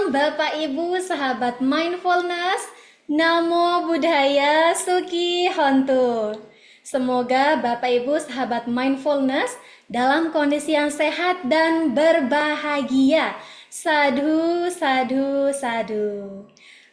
Bapak Ibu sahabat mindfulness, Namo Buddhaya Suki Hontu. Semoga Bapak Ibu sahabat mindfulness dalam kondisi yang sehat dan berbahagia. Sadhu, sadhu, sadhu.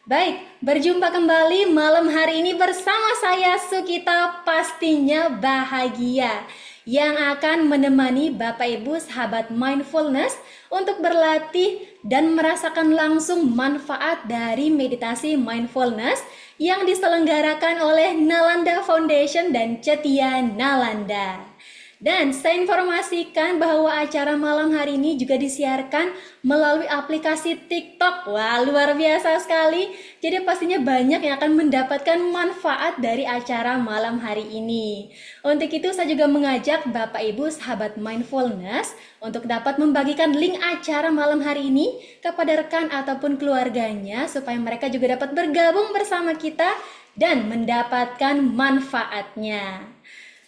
Baik, berjumpa kembali malam hari ini bersama saya Sukita, pastinya bahagia, yang akan menemani Bapak Ibu sahabat mindfulness untuk berlatih dan merasakan langsung manfaat dari meditasi mindfulness yang diselenggarakan oleh Nalanda Foundation dan Cetia Nalanda. Dan saya informasikan bahwa acara malam hari ini juga disiarkan melalui aplikasi TikTok. Wah, luar biasa sekali. Jadi pastinya banyak yang akan mendapatkan manfaat dari acara malam hari ini. Untuk itu saya juga mengajak Bapak Ibu sahabat mindfulness untuk dapat membagikan link acara malam hari ini kepada rekan ataupun keluarganya supaya mereka juga dapat bergabung bersama kita dan mendapatkan manfaatnya.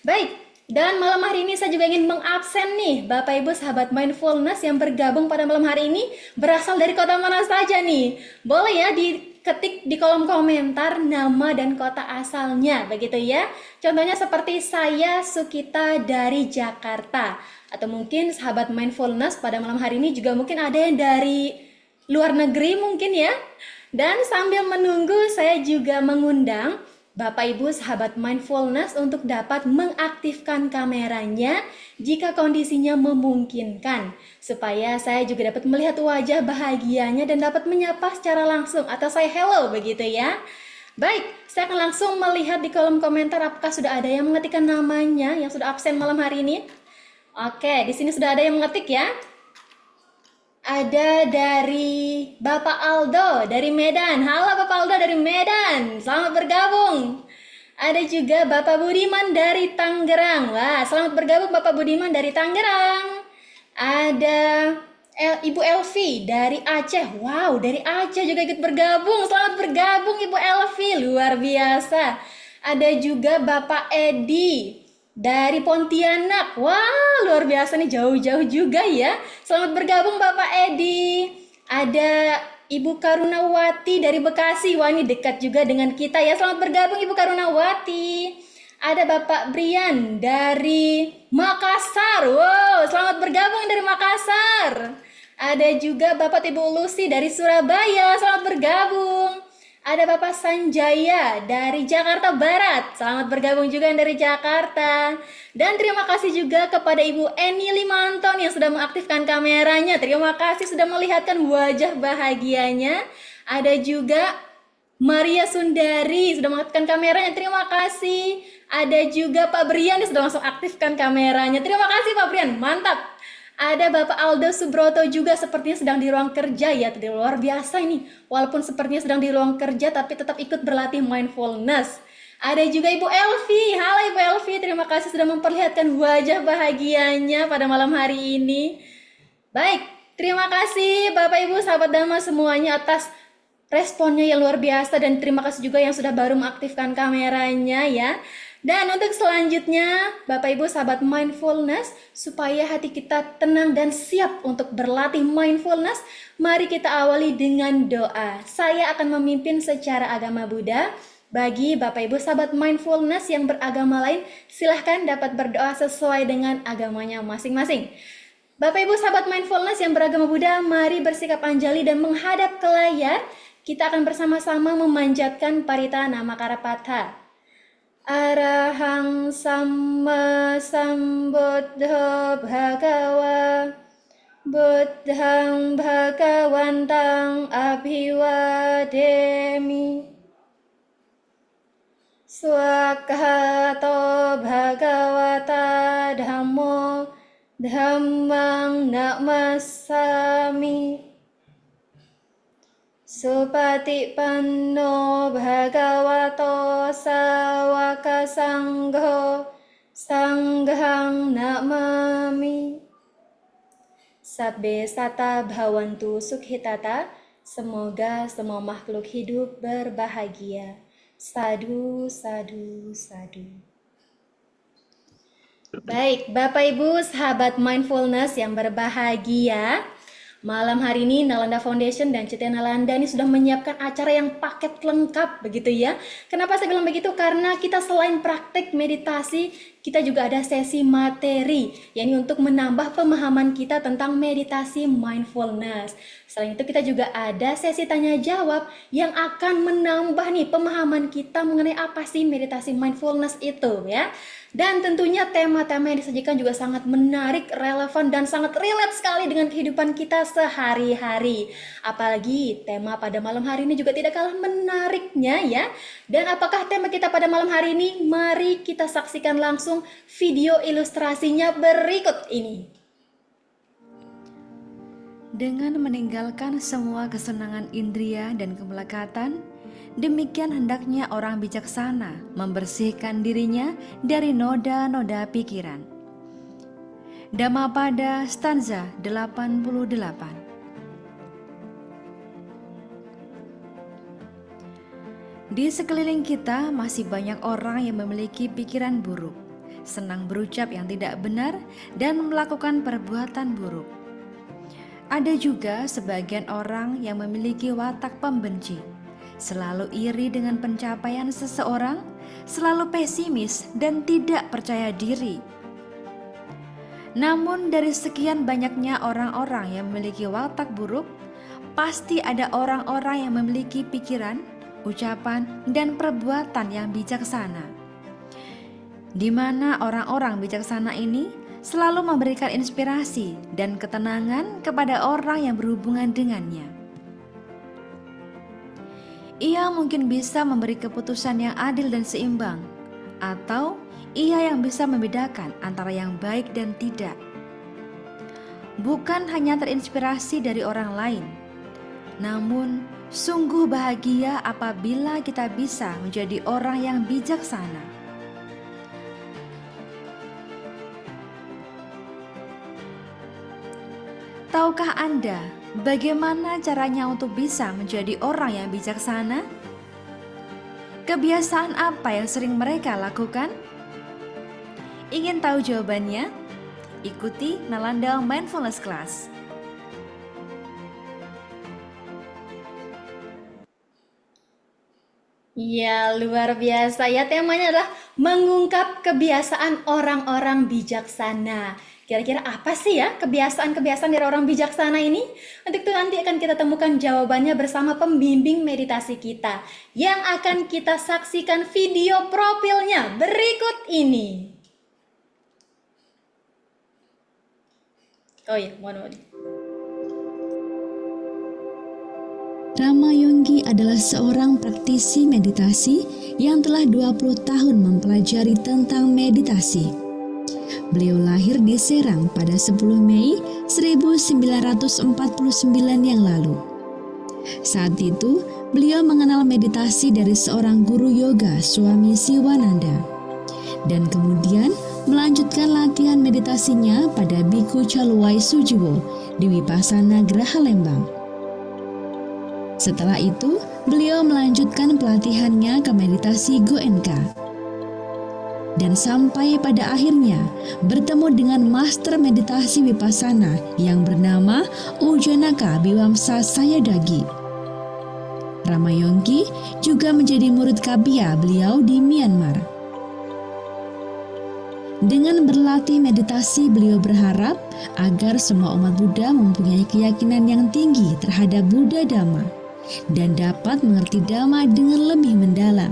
Baik. Dan malam hari ini saya juga ingin mengabsen nih Bapak Ibu sahabat mindfulness yang bergabung pada malam hari ini berasal dari kota mana saja nih. Boleh ya diketik di kolom komentar nama dan kota asalnya begitu ya. Contohnya seperti saya Sukita dari Jakarta. Atau mungkin sahabat mindfulness pada malam hari ini juga mungkin ada yang dari luar negeri mungkin ya. Dan sambil menunggu saya juga mengundang Bapak Ibu sahabat mindfulness untuk dapat mengaktifkan kameranya jika kondisinya memungkinkan, supaya saya juga dapat melihat wajah bahagianya dan dapat menyapa secara langsung atau say hello begitu ya. Baik, saya akan langsung melihat di kolom komentar apakah sudah ada yang mengetikkan namanya yang sudah absen malam hari ini. Oke, di sini sudah ada yang mengetik ya. Ada dari Bapak Aldo dari Medan. Halo Bapak Aldo dari Medan, selamat bergabung. Ada juga Bapak Budiman dari Tangerang. Wah, selamat bergabung Bapak Budiman dari Tangerang. Ada Ibu Elvi dari Aceh. Wow, dari Aceh juga ikut bergabung. Selamat bergabung Ibu Elvi, luar biasa. Ada juga Bapak Edi dari Pontianak. Wah, luar biasa nih, jauh-jauh juga ya. Selamat bergabung Bapak Edi. Ada Ibu Karunawati dari Bekasi. Wah, ini dekat juga dengan kita ya. Selamat bergabung Ibu Karunawati. Ada Bapak Brian dari Makassar. Wow, selamat bergabung dari Makassar. Ada juga Bapak Ibu Lucy dari Surabaya. Selamat bergabung. Ada Bapak Sanjaya dari Jakarta Barat. Selamat bergabung juga dari Jakarta. Dan terima kasih juga kepada Ibu Eni Limanton yang sudah mengaktifkan kameranya. Terima kasih sudah melihatkan wajah bahagianya. Ada juga Maria Sundari sudah mengaktifkan kameranya. Terima kasih. Ada juga Pak Brian yang sudah langsung aktifkan kameranya. Terima kasih Pak Brian, mantap. Ada Bapak Aldo Subroto juga sepertinya sedang di ruang kerja ya, luar biasa ini. Walaupun sepertinya sedang di ruang kerja tapi tetap ikut berlatih mindfulness. Ada juga Ibu Elvi. Halo Ibu Elvi, terima kasih sudah memperlihatkan wajah bahagianya pada malam hari ini. Baik, terima kasih Bapak Ibu sahabat Dhamma semuanya atas responnya yang luar biasa dan terima kasih juga yang sudah baru mengaktifkan kameranya ya. Dan untuk selanjutnya, Bapak Ibu sahabat mindfulness, supaya hati kita tenang dan siap untuk berlatih mindfulness, mari kita awali dengan doa. Saya akan memimpin secara agama Buddha. Bagi Bapak Ibu sahabat mindfulness yang beragama lain, silahkan dapat berdoa sesuai dengan agamanya masing-masing. Bapak Ibu sahabat mindfulness yang beragama Buddha, mari bersikap anjali dan menghadap ke layar. Kita akan bersama-sama memanjatkan parita nama Karapatha. Arahang Samma Sambuddha Bhagawa Buddhang Bhagawantang Abhiwademi Swakato Bhagawata Dhammo Dhammang Namasami Supatipanno Bhagavato Sawaka Sangho Sanghang Namami. Sabbe Sata Bhawantu Sukhitata. Semoga semua makhluk hidup berbahagia. Sadhu, sadhu, sadhu. Baik, Bapak Ibu sahabat mindfulness yang berbahagia, Malam hari ini Nalanda Foundation dan CT Nalanda ini sudah menyiapkan acara yang paket lengkap begitu ya. Kenapa saya bilang begitu? Karena kita selain praktek meditasi, kita juga ada sesi materi, yakni untuk menambah pemahaman kita tentang meditasi mindfulness. Selain itu kita juga ada sesi tanya jawab yang akan menambah nih pemahaman kita mengenai apa sih meditasi mindfulness itu ya. Dan tentunya tema-tema yang disajikan juga sangat menarik, relevan, dan sangat relate sekali dengan kehidupan kita sehari-hari. Apalagi tema pada malam hari ini juga tidak kalah menariknya ya. Dan apakah tema kita pada malam hari ini? Mari kita saksikan langsung video ilustrasinya berikut ini. Dengan meninggalkan semua kesenangan indria dan kemelekatan, demikian hendaknya orang bijaksana membersihkan dirinya dari noda-noda pikiran. Dhammapada stanza 88. Di sekeliling kita masih banyak orang yang memiliki pikiran buruk, senang berucap yang tidak benar, dan melakukan perbuatan buruk. Ada juga sebagian orang yang memiliki watak pembenci, selalu iri dengan pencapaian seseorang, selalu pesimis dan tidak percaya diri. Namun dari sekian banyaknya orang-orang yang memiliki watak buruk, pasti ada orang-orang yang memiliki pikiran, ucapan, dan perbuatan yang bijaksana, di mana orang-orang bijaksana ini selalu memberikan inspirasi dan ketenangan kepada orang yang berhubungan dengannya. Ia mungkin bisa memberi keputusan yang adil dan seimbang, atau ia yang bisa membedakan antara yang baik dan tidak. Bukan hanya terinspirasi dari orang lain, namun sungguh bahagia apabila kita bisa menjadi orang yang bijaksana. Tahukah Anda bagaimana caranya untuk bisa menjadi orang yang bijaksana? Kebiasaan apa yang sering mereka lakukan? Ingin tahu jawabannya? Ikuti Nalanda Mindfulness Class. Ya, luar biasa ya. Temanya adalah mengungkap kebiasaan orang-orang bijaksana. Kira-kira apa sih ya kebiasaan-kebiasaan dari orang bijaksana ini? Untuk itu nanti akan kita temukan jawabannya bersama pembimbing meditasi kita yang akan kita saksikan video profilnya berikut ini. Oh iya, mohon. Rama Yonggi adalah seorang praktisi meditasi yang telah 20 tahun mempelajari tentang meditasi. Beliau lahir di Serang pada 10 Mei 1949 yang lalu. Saat itu, beliau mengenal meditasi dari seorang guru yoga, Swami Siwananda, dan kemudian melanjutkan latihan meditasinya pada Biku Caluwai Sujiwo di Wipasana Geraha Lembang. Setelah itu, beliau melanjutkan pelatihannya ke meditasi Goenka. Dan sampai pada akhirnya bertemu dengan master meditasi Vipassana yang bernama Ujjanaka Biwamsa Sayadaw. Rama Yonggi juga menjadi murid Kabia beliau di Myanmar. Dengan berlatih meditasi, beliau berharap agar semua umat Buddha mempunyai keyakinan yang tinggi terhadap Buddha Dhamma dan dapat mengerti Dhamma dengan lebih mendalam.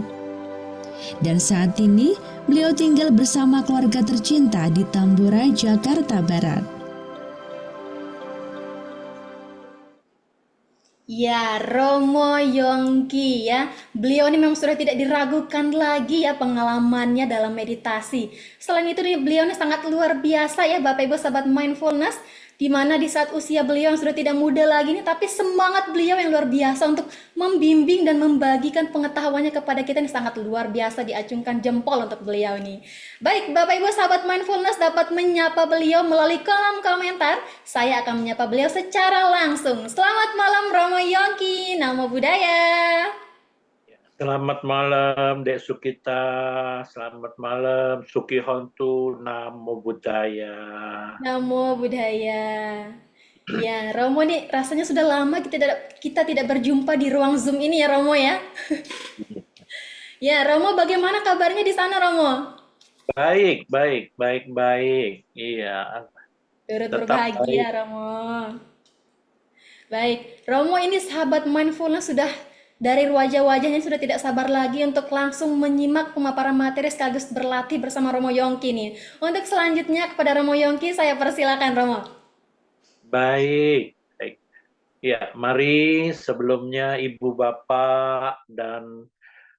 Dan saat ini beliau tinggal bersama keluarga tercinta di Tambora, Jakarta Barat. Ya, Romo Yongki ya. Beliau ini memang sudah tidak diragukan lagi ya pengalamannya dalam meditasi. Selain itu beliau ini sangat luar biasa ya Bapak Ibu sahabat mindfulness, di mana di saat usia beliau yang sudah tidak muda lagi nih, tapi semangat beliau yang luar biasa untuk membimbing dan membagikan pengetahuannya kepada kita ini sangat luar biasa, diacungkan jempol untuk beliau ini. Baik, Bapak Ibu sahabat mindfulness dapat menyapa beliau melalui kolom komentar. Saya akan menyapa beliau secara langsung. Selamat malam Romo Yongki, Namo Buddhaya. Selamat malam Dek Sukita, selamat malam Suki Hontu, Namo Buddhaya. Namo Buddhaya. Ya, Romo nih rasanya sudah lama kita tidak berjumpa di ruang Zoom ini ya Romo ya. Ya, Romo bagaimana kabarnya di sana Romo? Baik, baik, baik, baik. Iya, Turut tetap berbahagia baik. Romo. Baik, Romo ini sahabat mindfulness sudah dari wajah-wajahnya sudah tidak sabar lagi untuk langsung menyimak pemaparan materi sekaligus berlatih bersama Romo Yongki nih. Untuk selanjutnya kepada Romo Yongki saya persilakan Romo. Baik, baik. Ya, mari sebelumnya Ibu Bapak dan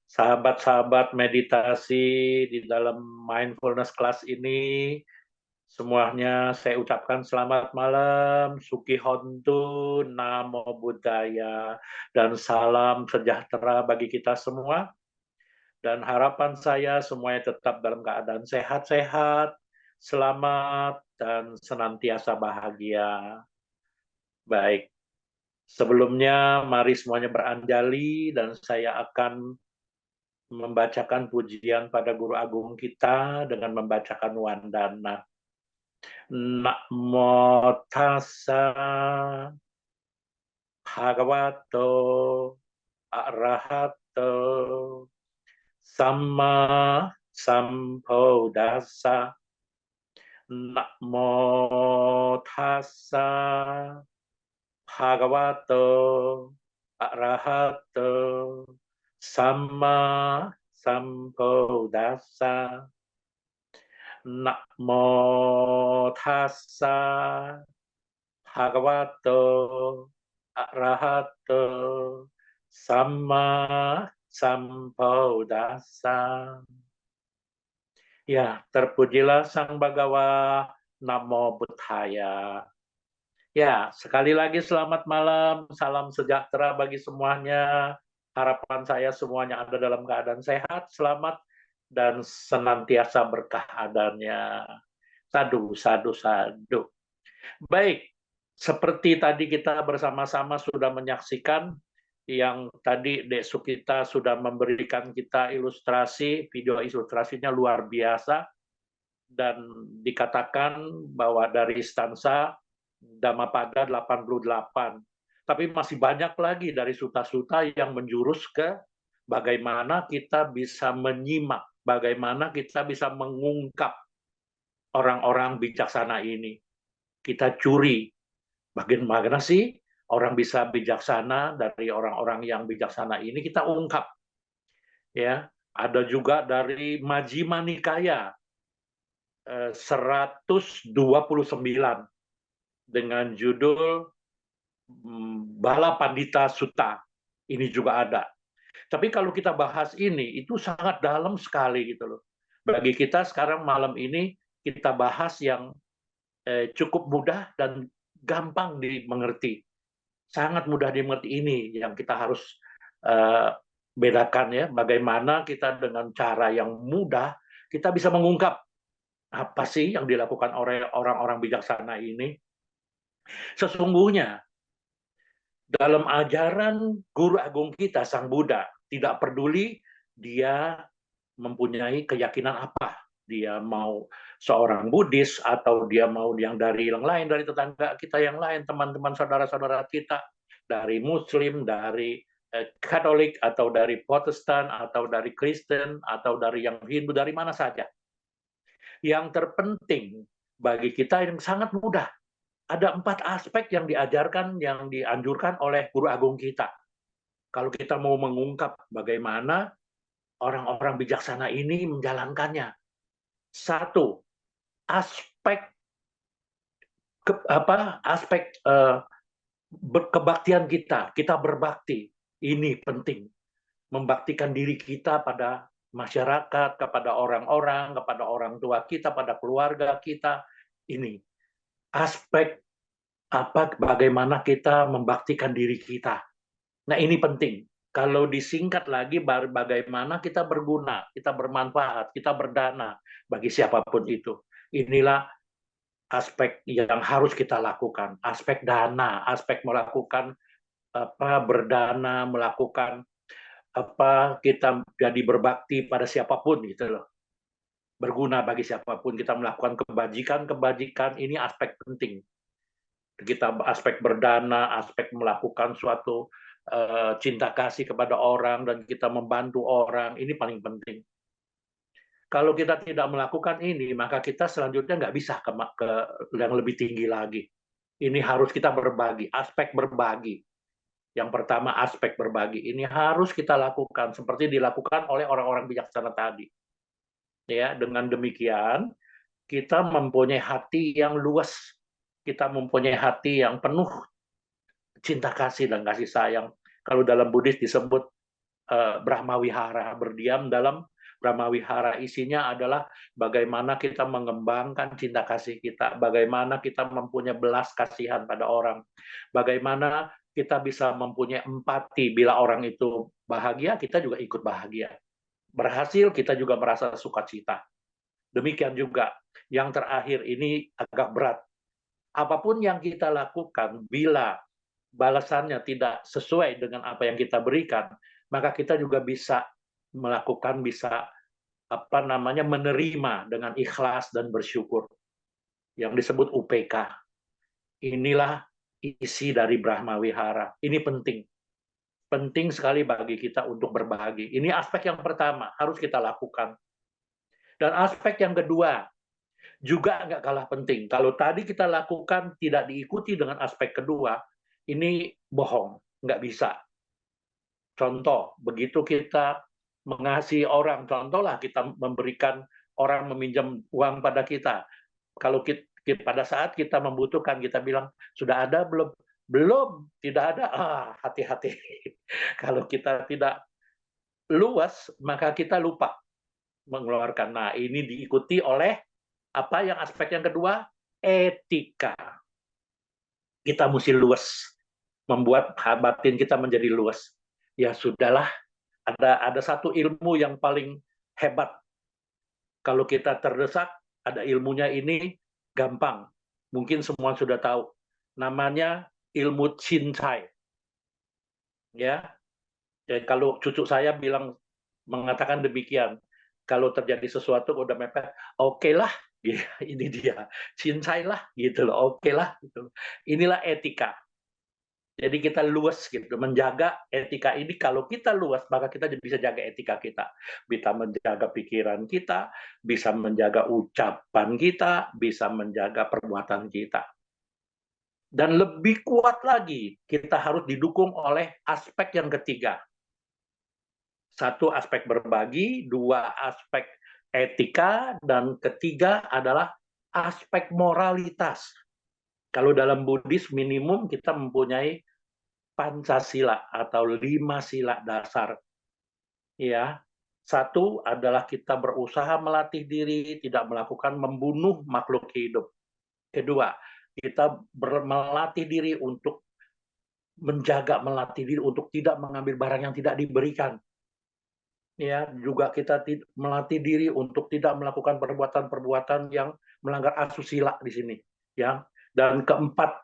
sahabat-sahabat meditasi di dalam mindfulness class ini, semuanya saya ucapkan selamat malam, Suki Hontu, Namo Buddhaya, dan salam sejahtera bagi kita semua. Dan harapan saya semuanya tetap dalam keadaan sehat-sehat, selamat, dan senantiasa bahagia. Baik, sebelumnya mari semuanya beranjali dan saya akan membacakan pujian pada Guru Agung kita dengan membacakan Wandana. Namo tassa bhagavato arahato samma sambuddhassa. Namo tassa bhagavato arahato samma sambuddhassa. Namo tassa bhagavato arahato samma sambuddhassa. Ya, terpujilah Sang Bagawa, Namo Buddhaya. Ya, sekali lagi selamat malam, salam sejahtera bagi semuanya. Harapan saya semuanya ada dalam keadaan sehat, selamat, dan senantiasa berkah adanya. Sadu, sadu, sadu. Baik, seperti tadi kita bersama-sama sudah menyaksikan, yang tadi Dek Sukita sudah memberikan kita ilustrasi, video ilustrasinya luar biasa, dan dikatakan bahwa dari stansa Dhammapada 88. Tapi masih banyak lagi dari suta-suta yang menjurus ke bagaimana kita bisa menyimak, bagaimana kita bisa mengungkap orang-orang bijaksana ini. Kita curi, bagaimana sih orang bisa bijaksana, dari orang-orang yang bijaksana ini kita ungkap. Ya, ada juga dari Majjhima Nikaya 129 dengan judul Bala Pandita Sutta. Ini juga ada. Tapi kalau kita bahas ini, itu sangat dalam sekali gitu loh. Bagi kita sekarang malam ini, kita bahas yang cukup mudah dan gampang dimengerti. Sangat mudah dimengerti, ini yang kita harus bedakan ya. Bagaimana kita dengan cara yang mudah, kita bisa mengungkap apa sih yang dilakukan oleh orang-orang bijaksana ini. Sesungguhnya, dalam ajaran Guru Agung kita, Sang Buddha, tidak peduli dia mempunyai keyakinan apa. Dia mau seorang Buddhis, atau dia mau yang dari yang lain, dari tetangga kita yang lain, teman-teman saudara-saudara kita, dari Muslim, dari Katolik, atau dari Protestan, atau dari Kristen, atau dari yang Hindu, dari mana saja. Yang terpenting bagi kita yang sangat mudah, ada 4 aspek yang diajarkan, yang dianjurkan oleh Guru Agung kita. Kalau kita mau mengungkap bagaimana orang-orang bijaksana ini menjalankannya. 1, aspek aspek kebaktian kita. Kita berbakti. Ini penting. Membaktikan diri kita pada masyarakat, kepada orang-orang, kepada orang tua kita, pada keluarga kita. Ini aspek bagaimana kita membaktikan diri kita. Nah, ini penting. Kalau disingkat lagi, bagaimana kita berguna, kita bermanfaat, kita berdana bagi siapapun itu. Inilah aspek yang harus kita lakukan. Aspek dana, aspek melakukan berdana, melakukan kita jadi berbakti pada siapapun gitu loh. Berguna bagi siapapun, kita melakukan kebajikan, ini aspek penting. Kita aspek berdana, aspek melakukan suatu cinta kasih kepada orang, dan kita membantu orang, ini paling penting. Kalau kita tidak melakukan ini, maka kita selanjutnya nggak bisa ke yang lebih tinggi lagi. Ini harus kita berbagi, aspek berbagi. Yang pertama, aspek berbagi. Ini harus kita lakukan, seperti dilakukan oleh orang-orang bijaksana tadi. Ya, dengan demikian, kita mempunyai hati yang luas. Kita mempunyai hati yang penuh cinta kasih dan kasih sayang. Kalau dalam Buddhis disebut Brahmawihara, berdiam dalam Brahmawihara. Isinya adalah bagaimana kita mengembangkan cinta kasih kita, bagaimana kita mempunyai belas kasihan pada orang, bagaimana kita bisa mempunyai empati. Bila orang itu bahagia, kita juga ikut bahagia. Berhasil, kita juga merasa sukacita. Demikian juga yang terakhir ini agak berat. Apapun yang kita lakukan, bila balasannya tidak sesuai dengan apa yang kita berikan, maka kita juga bisa melakukan, bisa menerima dengan ikhlas dan bersyukur, yang disebut UPK. Inilah isi dari Brahmawihara. Ini penting sekali bagi kita untuk berbagi. Ini aspek yang pertama, harus kita lakukan. Dan aspek yang kedua juga nggak kalah penting. Kalau tadi kita lakukan tidak diikuti dengan aspek kedua, ini bohong, nggak bisa. Contoh, begitu kita mengasihi orang, contohlah kita memberikan orang meminjam uang pada kita. Kalau pada saat kita membutuhkan, kita bilang, sudah ada belum? Belum, tidak ada. Hati-hati. Kalau kita tidak luas, maka kita lupa mengeluarkan. Nah, ini diikuti oleh apa yang aspek yang kedua? Etika. Kita mesti luas, membuat batin kita menjadi luas. Ya sudahlah, ada satu ilmu yang paling hebat. Kalau kita terdesak, ada ilmunya ini gampang. Mungkin semua sudah tahu. Namanya ilmu cincai. Ya, kalau cucu saya mengatakan demikian, kalau terjadi sesuatu udah mepet, oke lah, ini dia, cincailah gitu loh, oke lah gitu. Inilah etika. Jadi kita luas gitu, menjaga etika ini. Kalau kita luas, maka kita bisa jaga etika kita, bisa menjaga pikiran kita, bisa menjaga ucapan kita, bisa menjaga perbuatan kita. Dan lebih kuat lagi, kita harus didukung oleh aspek yang ketiga. Satu, aspek berbagi, dua, aspek etika, dan ketiga adalah aspek moralitas. Kalau dalam Buddhis minimum kita mempunyai Pancasila atau 5 sila dasar. Ya. Satu adalah kita berusaha melatih diri tidak melakukan membunuh makhluk hidup. Kedua, kita melatih diri untuk melatih diri untuk tidak mengambil barang yang tidak diberikan. Ya, juga kita melatih diri untuk tidak melakukan perbuatan-perbuatan yang melanggar asusila di sini, ya. Dan keempat,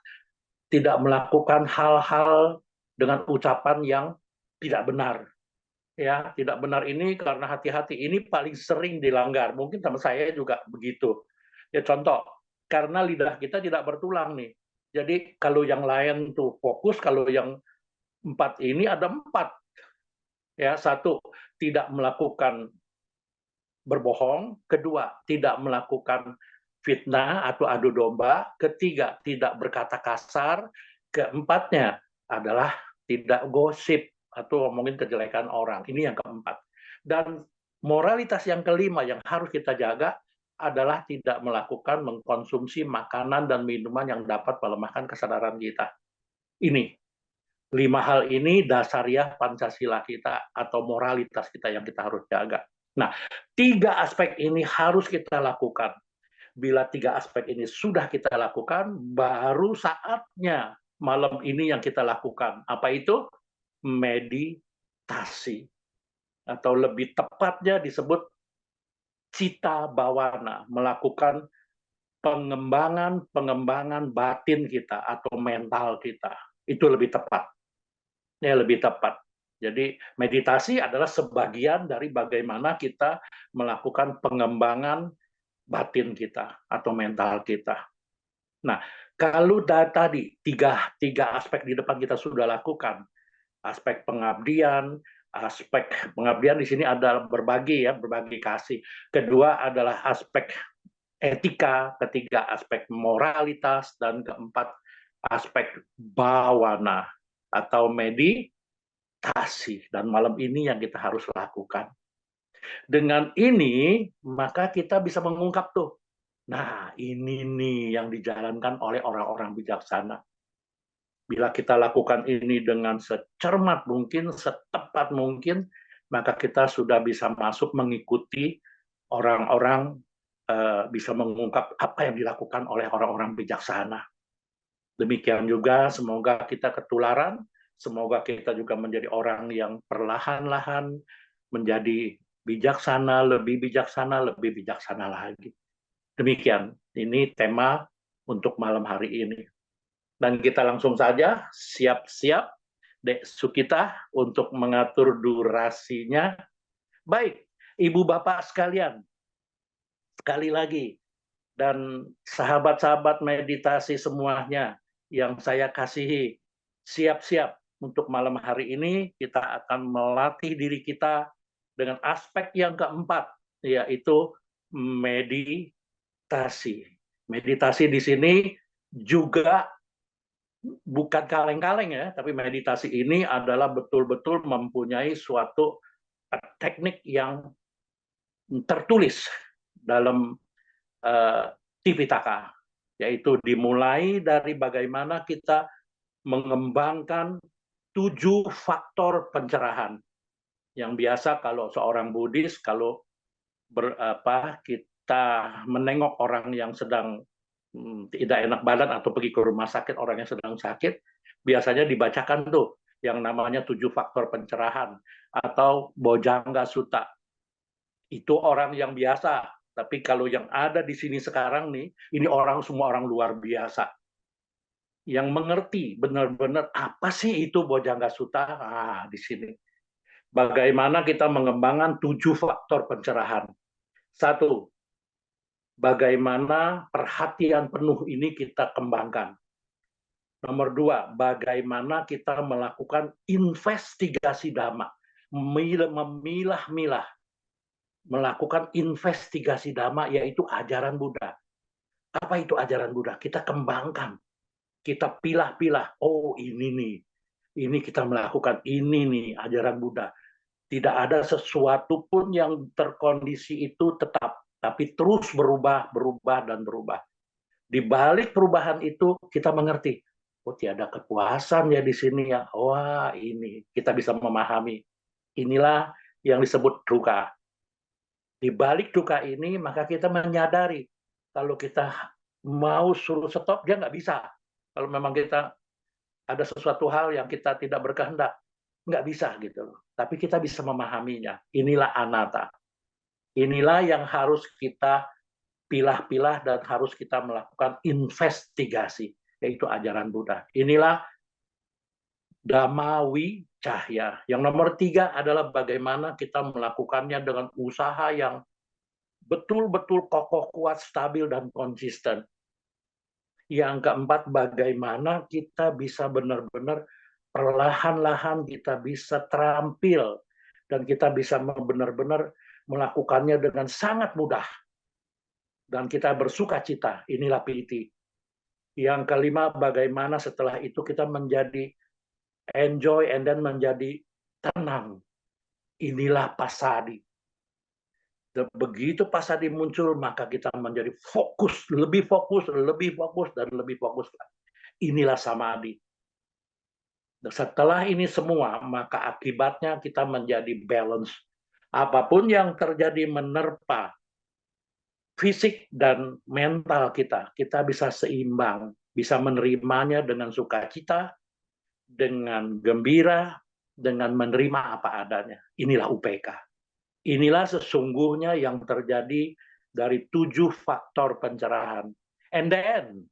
tidak melakukan hal-hal dengan ucapan yang tidak benar. Ya, tidak benar ini karena hati-hati ini paling sering dilanggar. Mungkin teman saya juga begitu. Ya contoh, karena lidah kita tidak bertulang nih. Jadi kalau yang lain tuh fokus, kalau yang 4 ini ada 4. Ya, satu, tidak melakukan berbohong, kedua, tidak melakukan fitnah atau adu domba, ketiga, tidak berkata kasar, keempatnya adalah tidak gosip atau ngomongin kejelekan orang. Ini yang keempat. Dan moralitas yang kelima yang harus kita jaga adalah tidak melakukan mengkonsumsi makanan dan minuman yang dapat melemahkan kesadaran kita. Ini 5 hal ini dasariah Pancasila kita atau moralitas kita yang kita harus jaga. Nah, 3 aspek ini harus kita lakukan. Bila 3 aspek ini sudah kita lakukan, baru saatnya malam ini yang kita lakukan. Apa itu? Meditasi. Atau lebih tepatnya disebut cita bawana, melakukan pengembangan batin kita atau mental kita. Itu lebih tepat. Ya, lebih tepat. Jadi meditasi adalah sebagian dari bagaimana kita melakukan pengembangan batin kita atau mental kita. Nah, Kalau tadi tiga aspek di depan kita sudah lakukan, aspek pengabdian di sini adalah berbagi ya, berbagi kasih. Kedua adalah aspek etika, ketiga aspek moralitas, dan keempat aspek bawana atau meditasi. Dan malam ini yang kita harus lakukan. Dengan ini maka kita bisa mengungkap tuh, nah ini nih yang dijalankan oleh orang-orang bijaksana. Bila kita lakukan ini dengan secermat mungkin, setepat mungkin, maka kita sudah bisa masuk mengikuti orang-orang, bisa mengungkap apa yang dilakukan oleh orang-orang bijaksana. Demikian juga semoga kita ketularan, semoga kita juga menjadi orang yang perlahan-lahan menjadi bijaksana, lebih bijaksana, lebih bijaksana lagi. Demikian, ini tema untuk malam hari ini. Dan kita langsung saja siap-siap Dek Sukita untuk mengatur durasinya. Baik, Ibu Bapak sekalian, sekali lagi, dan sahabat-sahabat meditasi semuanya yang saya kasihi, siap-siap untuk malam hari ini kita akan melatih diri kita dengan aspek yang keempat, yaitu meditasi. Meditasi di sini juga bukan kaleng-kaleng ya, tapi meditasi ini adalah betul-betul mempunyai suatu teknik yang tertulis dalam Tipitaka, yaitu dimulai dari bagaimana kita mengembangkan 7 faktor pencerahan. Yang biasa kalau seorang Buddhis, kalau kita menengok orang yang sedang tidak enak badan atau pergi ke rumah sakit orang yang sedang sakit, biasanya dibacakan tuh yang namanya 7 faktor pencerahan atau Bojangga Sutta. Itu orang yang biasa, tapi kalau yang ada di sini sekarang nih, ini semua orang luar biasa. Yang mengerti benar-benar apa sih itu Bojangga Sutta? Di sini. Bagaimana kita mengembangkan 7 faktor pencerahan. 1, bagaimana perhatian penuh ini kita kembangkan. Nomor 2, bagaimana kita melakukan investigasi dhamma, memilah-milah, melakukan investigasi dhamma, yaitu ajaran Buddha. Apa itu ajaran Buddha? Kita kembangkan, kita pilah-pilah. Oh ini nih, ini kita melakukan ini nih ajaran Buddha. Tidak ada sesuatu pun yang terkondisi itu tetap, tapi terus berubah, dan berubah. Di balik perubahan itu kita mengerti, oh tiada kepuasan ya di sini ya. Wah ini kita bisa memahami. Inilah yang disebut dukkha. Di balik dukkha ini maka kita menyadari kalau kita mau suruh stop dia nggak bisa. Kalau memang kita ada sesuatu hal yang kita tidak berkehendak, nggak bisa gitu loh. Tapi kita bisa memahaminya. Inilah anatta. Inilah yang harus kita pilah-pilah dan harus kita melakukan investigasi, yaitu ajaran Buddha. Inilah Dhammawi Cahya. Yang nomor 3 adalah bagaimana kita melakukannya dengan usaha yang betul-betul kokoh, kuat, stabil, dan konsisten. Yang keempat, bagaimana kita bisa benar-benar perlahan-lahan kita bisa terampil dan kita bisa benar-benar melakukannya dengan sangat mudah dan kita bersuka cita. Inilah piti. Yang kelima, bagaimana setelah itu kita menjadi enjoy and then menjadi tenang. Inilah pasadi. Begitu pasadi muncul, maka kita menjadi fokus, lebih fokus, dan lebih fokus. Inilah samadhi. Setelah ini semua, maka akibatnya kita menjadi balance. Apapun yang terjadi menerpa fisik dan mental kita bisa seimbang, bisa menerimanya dengan sukacita, dengan gembira, dengan menerima apa adanya. Inilah UPK. Inilah sesungguhnya yang terjadi dari 7 faktor pencerahan. And then,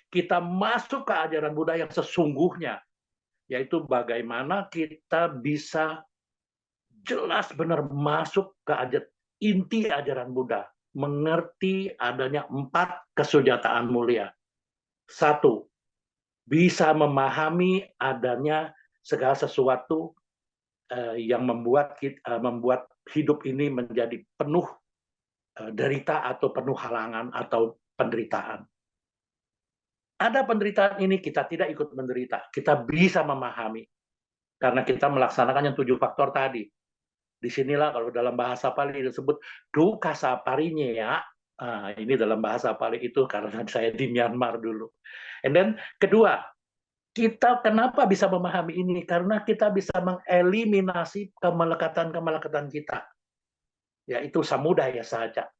kita masuk ke ajaran Buddha yang sesungguhnya, yaitu bagaimana kita bisa jelas benar masuk ke inti ajaran Buddha, mengerti adanya 4 kesujataan mulia. Satu, bisa memahami adanya segala sesuatu yang membuat hidup ini menjadi penuh derita atau penuh halangan atau penderitaan. Ada penderitaan ini, kita tidak ikut menderita. Kita bisa memahami. Karena kita melaksanakan yang 7 faktor tadi. Disinilah kalau dalam bahasa Pali disebut duka saparinya ya. Ini dalam bahasa Pali itu karena saya di Myanmar dulu. And then kedua, kita kenapa bisa memahami ini? Karena kita bisa mengeliminasi kemelekatan-kemelekatan kita. Yaitu samudaya saja.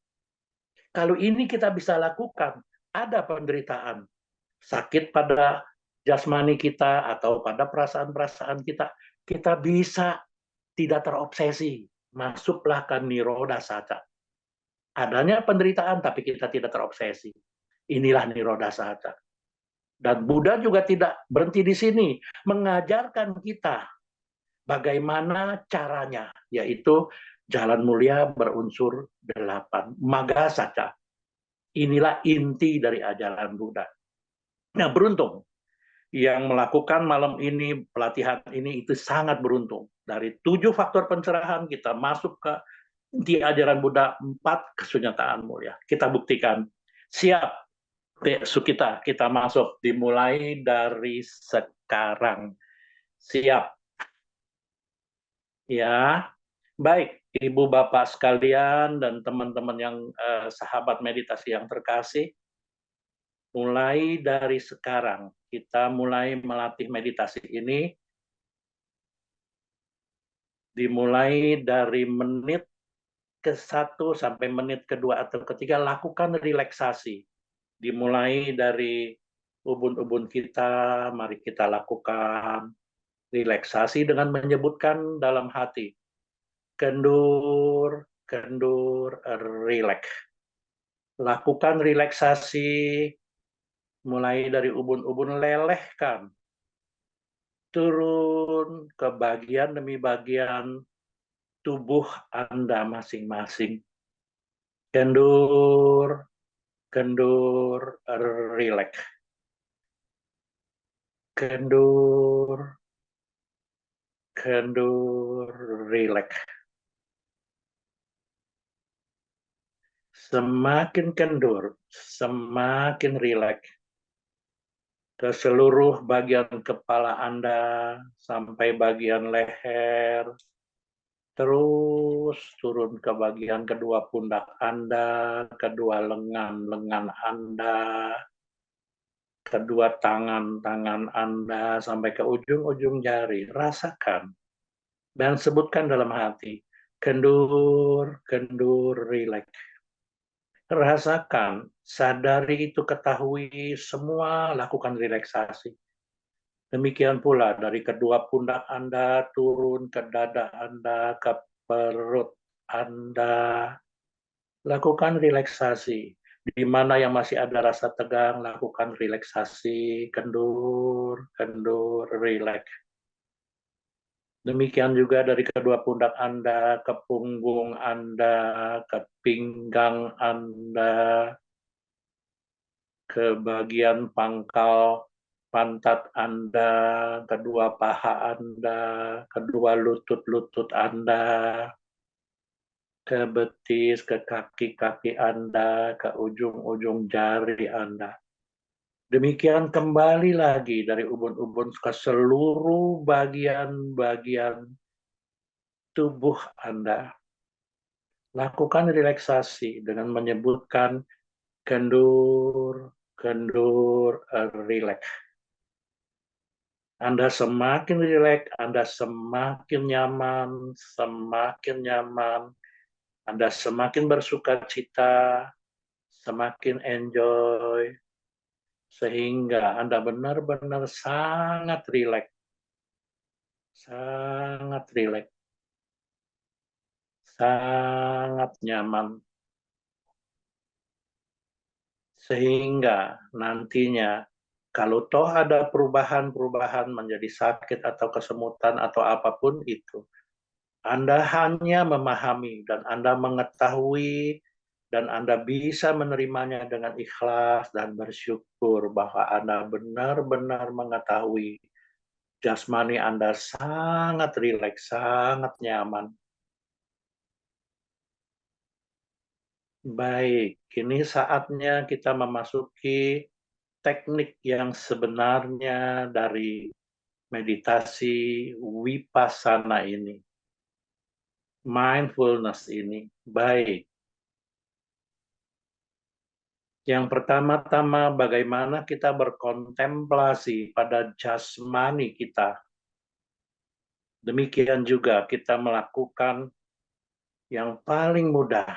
Kalau ini kita bisa lakukan, ada penderitaan. Sakit pada jasmani kita atau pada perasaan-perasaan kita, kita bisa tidak terobsesi. Masuklah ke niroda saja. Adanya penderitaan, tapi kita tidak terobsesi. Inilah niroda saja. Dan Buddha juga tidak berhenti di sini. Mengajarkan kita bagaimana caranya, yaitu jalan mulia berunsur 8. Magga saja. Inilah inti dari ajaran Buddha. Nah, beruntung yang melakukan malam ini, pelatihan ini, itu sangat beruntung. Dari 7 faktor pencerahan, kita masuk ke inti ajaran Buddha, 4 kesunyataan mulia. Kita buktikan. Siap, kita masuk. Dimulai dari sekarang. Siap. Ya, baik. Ibu Bapak sekalian dan teman-teman yang sahabat meditasi yang terkasih, mulai dari sekarang, kita mulai melatih meditasi ini, dimulai dari menit ke-1 sampai menit ke-2 atau ke-3, lakukan relaksasi. Dimulai dari ubun-ubun kita, mari kita lakukan relaksasi dengan menyebutkan dalam hati, kendur, kendur, relax. Lakukan relaksasi, mulai dari ubun-ubun, lelehkan, turun ke bagian demi bagian tubuh Anda masing-masing. Kendur, kendur, relax. Kendur, kendur, relax. Semakin kendur, semakin relax. Ke seluruh bagian kepala Anda, sampai bagian leher, terus turun ke bagian kedua pundak Anda, kedua lengan Anda, kedua tangan Anda, sampai ke ujung-ujung jari. Rasakan dan sebutkan dalam hati, kendur, kendur, relax. Rasakan, sadari itu, ketahui, semua lakukan relaksasi. Demikian pula dari kedua pundak Anda turun ke dada Anda, ke perut Anda. Lakukan relaksasi. Di mana yang masih ada rasa tegang, lakukan relaksasi, kendur, kendur, relax. Demikian juga dari kedua pundak Anda, ke punggung Anda, ke pinggang Anda, ke bagian pangkal pantat Anda, kedua paha Anda, kedua lutut-lutut Anda, ke betis, ke kaki-kaki Anda, ke ujung-ujung jari Anda. Demikian kembali lagi dari ubun-ubun ke seluruh bagian-bagian tubuh Anda. Lakukan relaksasi dengan menyebutkan kendur, kendur, relax. Anda semakin rileks, Anda semakin nyaman, Anda semakin bersuka cita, semakin enjoy, sehingga Anda benar-benar sangat rileks, sangat nyaman, sehingga nantinya kalau toh ada perubahan-perubahan menjadi sakit atau kesemutan atau apapun itu, Anda hanya memahami dan Anda mengetahui dan Anda bisa menerimanya dengan ikhlas dan bersyukur bahwa Anda benar-benar mengetahui jasmani Anda sangat rileks, sangat nyaman. Baik, kini saatnya kita memasuki teknik yang sebenarnya dari meditasi Vipassana ini. Mindfulness ini. Baik. Yang pertama-tama bagaimana kita berkontemplasi pada jasmani kita. Demikian juga kita melakukan yang paling mudah.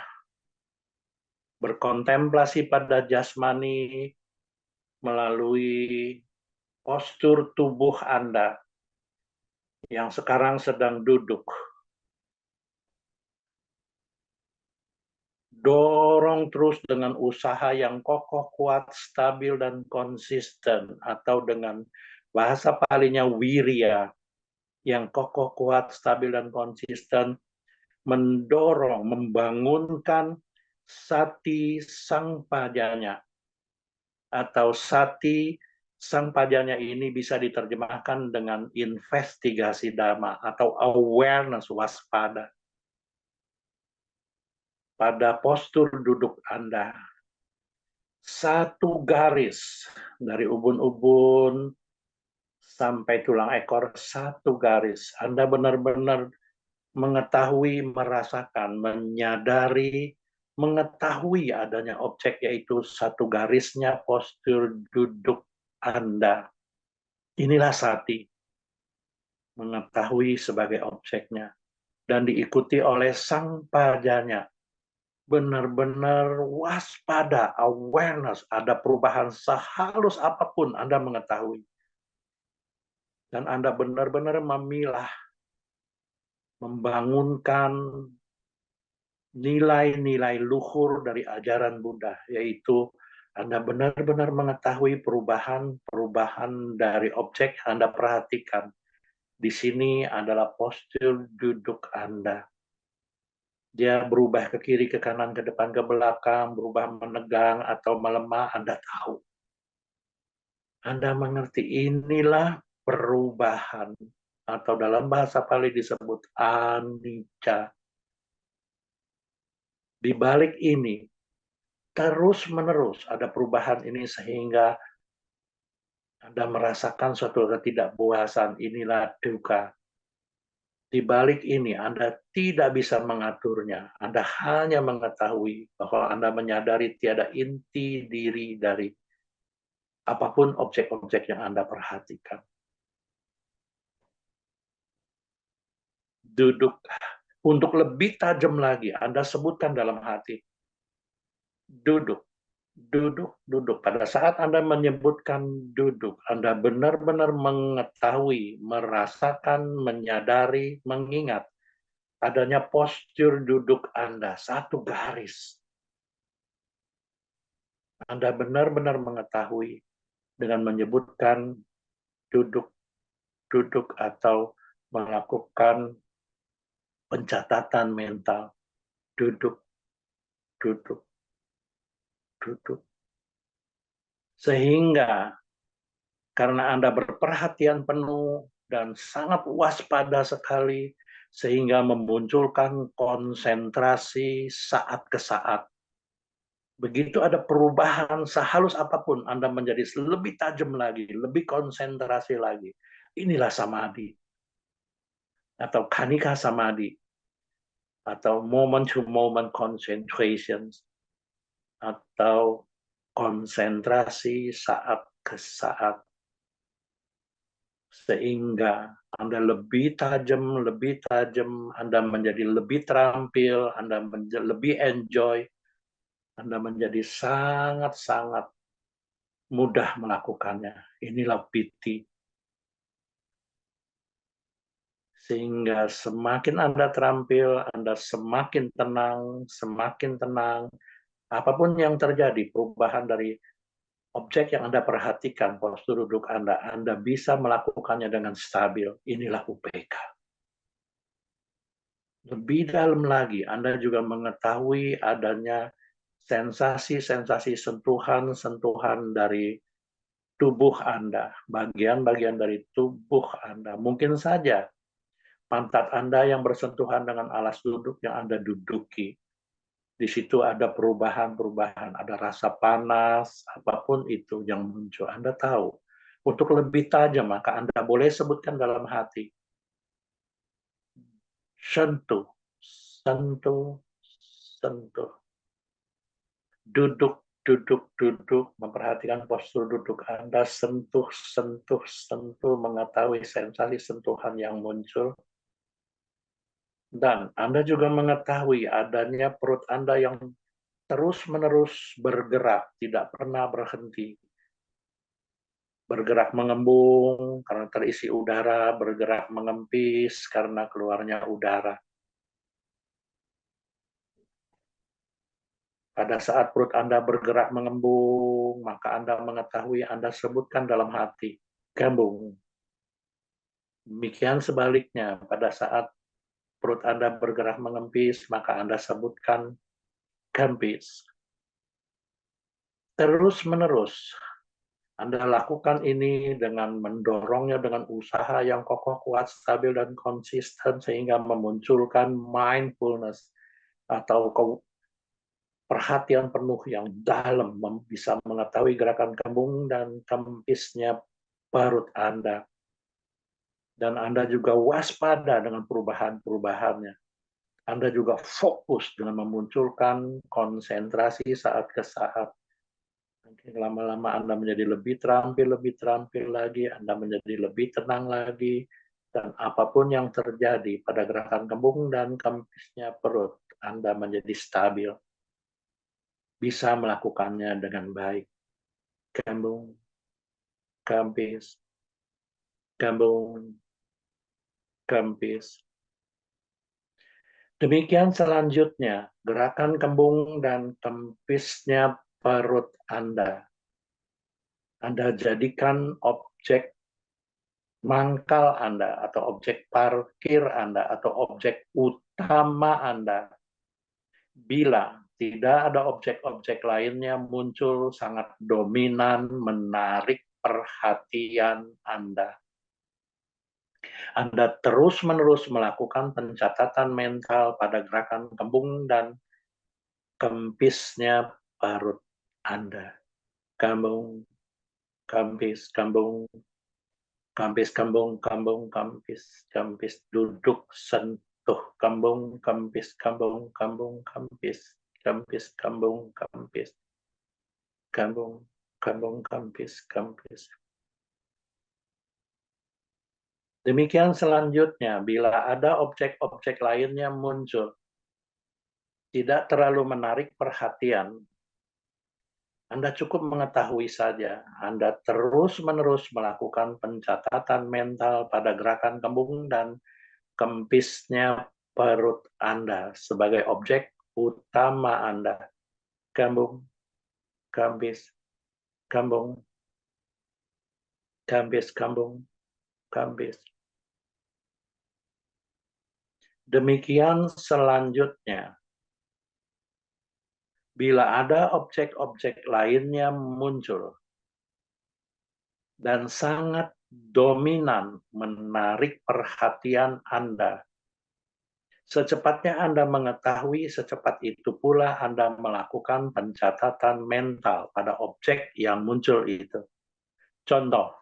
Berkontemplasi pada jasmani melalui postur tubuh Anda yang sekarang sedang duduk. Dorong terus dengan usaha yang kokoh, kuat, stabil, dan konsisten. Atau dengan bahasa palingnya wirya, yang kokoh, kuat, stabil, dan konsisten, mendorong, membangunkan sati sang pajanya. Atau sati sang pajanya ini bisa diterjemahkan dengan investigasi dhamma atau awareness, waspada. Pada postur duduk Anda, satu garis dari ubun-ubun sampai tulang ekor, satu garis. Anda benar-benar mengetahui, merasakan, menyadari, mengetahui adanya objek, yaitu satu garisnya postur duduk Anda. Inilah sati, mengetahui sebagai objeknya, dan diikuti oleh sang pajanya. Benar-benar waspada, awareness, ada perubahan sehalus apapun Anda mengetahui. Dan Anda benar-benar memilah, membangunkan nilai-nilai luhur dari ajaran Buddha, yaitu Anda benar-benar mengetahui perubahan dari objek yang Anda perhatikan. Di sini adalah postur duduk Anda. Dia berubah ke kiri, ke kanan, ke depan, ke belakang, berubah menegang atau melemah, Anda tahu. Anda mengerti, inilah perubahan. Atau dalam bahasa Pali disebut anicca. Di balik ini, terus-menerus ada perubahan ini sehingga Anda merasakan suatu ketidakpuasan. Inilah dukkha. Di balik ini Anda tidak bisa mengaturnya. Anda hanya mengetahui bahwa Anda menyadari tiada inti diri dari apapun objek-objek yang Anda perhatikan. Duduk. Untuk lebih tajam lagi, Anda sebutkan dalam hati. Duduk. Duduk, duduk. Pada saat Anda menyebutkan duduk, Anda benar-benar mengetahui, merasakan, menyadari, mengingat adanya postur duduk Anda, satu garis. Anda benar-benar mengetahui dengan menyebutkan duduk, duduk atau melakukan pencatatan mental. Duduk, duduk, duduk. Sehingga karena Anda berperhatian penuh dan sangat waspada sekali, sehingga memunculkan konsentrasi saat ke saat. Begitu ada perubahan sehalus apapun, Anda menjadi lebih tajam lagi, lebih konsentrasi lagi. Inilah samadhi. Atau khanika samadhi. Atau moment-to-moment concentration. Atau konsentrasi saat ke saat. Sehingga Anda lebih tajam, Anda menjadi lebih terampil, Anda menjadi lebih enjoy, Anda menjadi sangat-sangat mudah melakukannya. Inilah piti. Sehingga semakin Anda terampil, Anda semakin tenang, apapun yang terjadi, perubahan dari objek yang Anda perhatikan, postur duduk Anda bisa melakukannya dengan stabil. Inilah UPK. Lebih dalam lagi, Anda juga mengetahui adanya sensasi-sensasi sentuhan-sentuhan dari tubuh Anda, bagian-bagian dari tubuh Anda. Mungkin saja pantat Anda yang bersentuhan dengan alas duduk yang Anda duduki. Di situ ada perubahan-perubahan, ada rasa panas, apapun itu yang muncul. Anda tahu. Untuk lebih tajam, maka Anda boleh sebutkan dalam hati. Sentuh, sentuh, sentuh. Duduk, duduk, duduk, memperhatikan postur duduk Anda, sentuh, sentuh, sentuh, mengetahui sensasi sentuhan yang muncul. Dan Anda juga mengetahui adanya perut Anda yang terus-menerus bergerak, tidak pernah berhenti. Bergerak mengembung karena terisi udara, bergerak mengempis karena keluarnya udara. Pada saat perut Anda bergerak mengembung, maka Anda mengetahui, Anda sebutkan dalam hati, gambung. Demikian sebaliknya, pada saat perut Anda bergerak mengempis, maka Anda sebutkan gempis. Terus-menerus, Anda lakukan ini dengan mendorongnya dengan usaha yang kokoh, kuat, stabil, dan konsisten, sehingga memunculkan mindfulness atau perhatian penuh yang dalam, bisa mengetahui gerakan kembung dan kempisnya perut Anda. Dan Anda juga waspada dengan perubahan-perubahannya. Anda juga fokus dengan memunculkan konsentrasi saat ke saat. Lama-lama Anda menjadi lebih terampil lagi, Anda menjadi lebih tenang lagi, dan apapun yang terjadi pada gerakan kembung dan kempisnya perut, Anda menjadi stabil. Bisa melakukannya dengan baik. Kembung, kempis, kembung, kempis. Demikian selanjutnya, gerakan kembung dan kempisnya perut Anda. Anda jadikan objek mangkal Anda, atau objek parkir Anda, atau objek utama Anda. Bila tidak ada objek-objek lainnya muncul sangat dominan, menarik perhatian Anda. Anda terus-menerus melakukan pencatatan mental pada gerakan kembung dan kempisnya perut Anda. Kambung, kempis, kambung, kempis, kambung, kambung, kempis, kempis, duduk, sentuh, kambung, kempis, kambung, kambung, kempis, kempis, kambung, kempis, kambung, kambung, kempis, kempis. Demikian selanjutnya, bila ada objek-objek lainnya muncul, tidak terlalu menarik perhatian, Anda cukup mengetahui saja, Anda terus-menerus melakukan pencatatan mental pada gerakan kembung dan kempisnya perut Anda sebagai objek utama Anda. Kembung, kempis, kembung, kempis, kembung, kempis. Demikian selanjutnya, bila ada objek-objek lainnya muncul dan sangat dominan menarik perhatian Anda, secepatnya Anda mengetahui, secepat itu pula Anda melakukan pencatatan mental pada objek yang muncul itu. Contoh,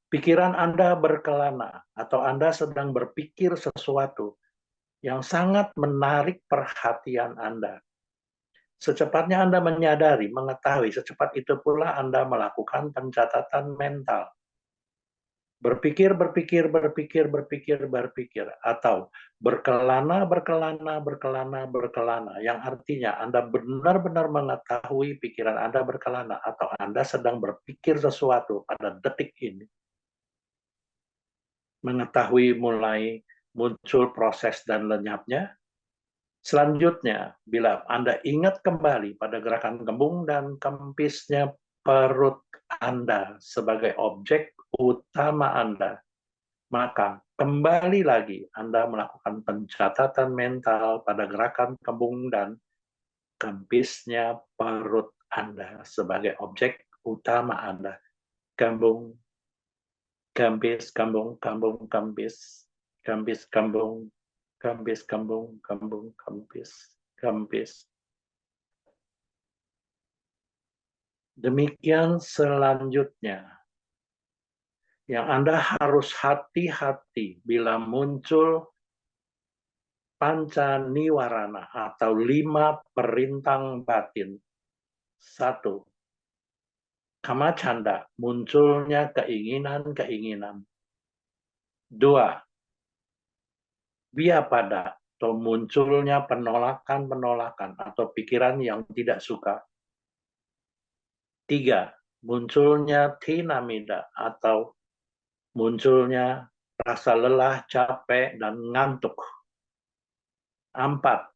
pikiran Anda berkelana atau Anda sedang berpikir sesuatu yang sangat menarik perhatian Anda. Secepatnya Anda menyadari, mengetahui, secepat itu pula Anda melakukan pencatatan mental. Berpikir, atau berkelana, yang artinya Anda benar-benar mengetahui pikiran Anda berkelana, atau Anda sedang berpikir sesuatu pada detik ini. Mengetahui mulai muncul proses dan lenyapnya. Selanjutnya, bila Anda ingat kembali pada gerakan kembung dan kempisnya perut Anda sebagai objek utama Anda, maka kembali lagi Anda melakukan pencatatan mental pada gerakan kembung dan Kempisnya perut Anda sebagai objek utama Anda. Kambung, kempis, kambung, kambung, kempis, kempis, kambung, kempis, kambung, kambung, kempis, kempis. Demikian selanjutnya. Yang Anda harus hati-hati bila muncul panca niwarana atau 5 perintang batin. 1. Kamacanda, munculnya keinginan-keinginan. 2. Vyapada, atau munculnya penolakan-penolakan atau pikiran yang tidak suka. 3. Munculnya tinamida atau munculnya rasa lelah, capek, dan ngantuk. 4.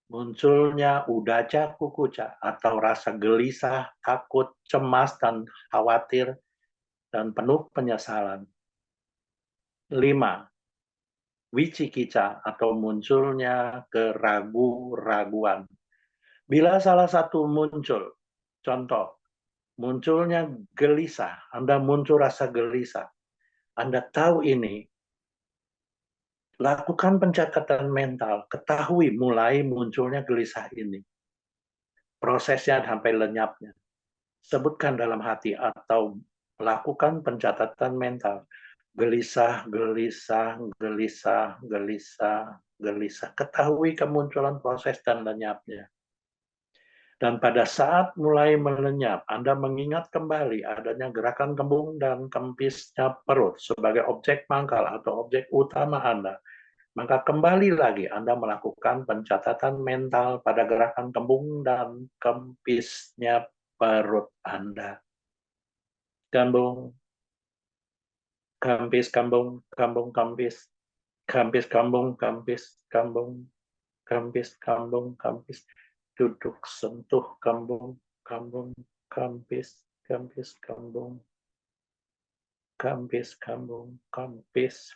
Munculnya udaca kukuca atau rasa gelisah, takut, cemas, dan khawatir, dan penuh penyesalan. 5. Wicikica atau munculnya keraguan-raguan. Bila salah satu muncul, contoh, munculnya gelisah, Anda muncul rasa gelisah, Anda tahu ini, lakukan pencatatan mental, ketahui mulai munculnya gelisah ini. Prosesnya sampai lenyapnya. Sebutkan dalam hati atau lakukan pencatatan mental. Gelisah, gelisah, gelisah, gelisah, gelisah. Ketahui kemunculan proses dan lenyapnya. Dan pada saat mulai melenyap, Anda mengingat kembali adanya gerakan kembung dan kempisnya perut sebagai objek mangkal atau objek utama Anda. Maka kembali lagi Anda melakukan pencatatan mental pada gerakan kembung dan kempisnya perut Anda. Kambung, kempis, kambung, kambung, kempis, kempis, kambung, kempis, kambung, kempis, kambung, kempis. Duduk, sentuh, kambung, kambung, kempis, kempis, kambung, kempis, kambung, kempis.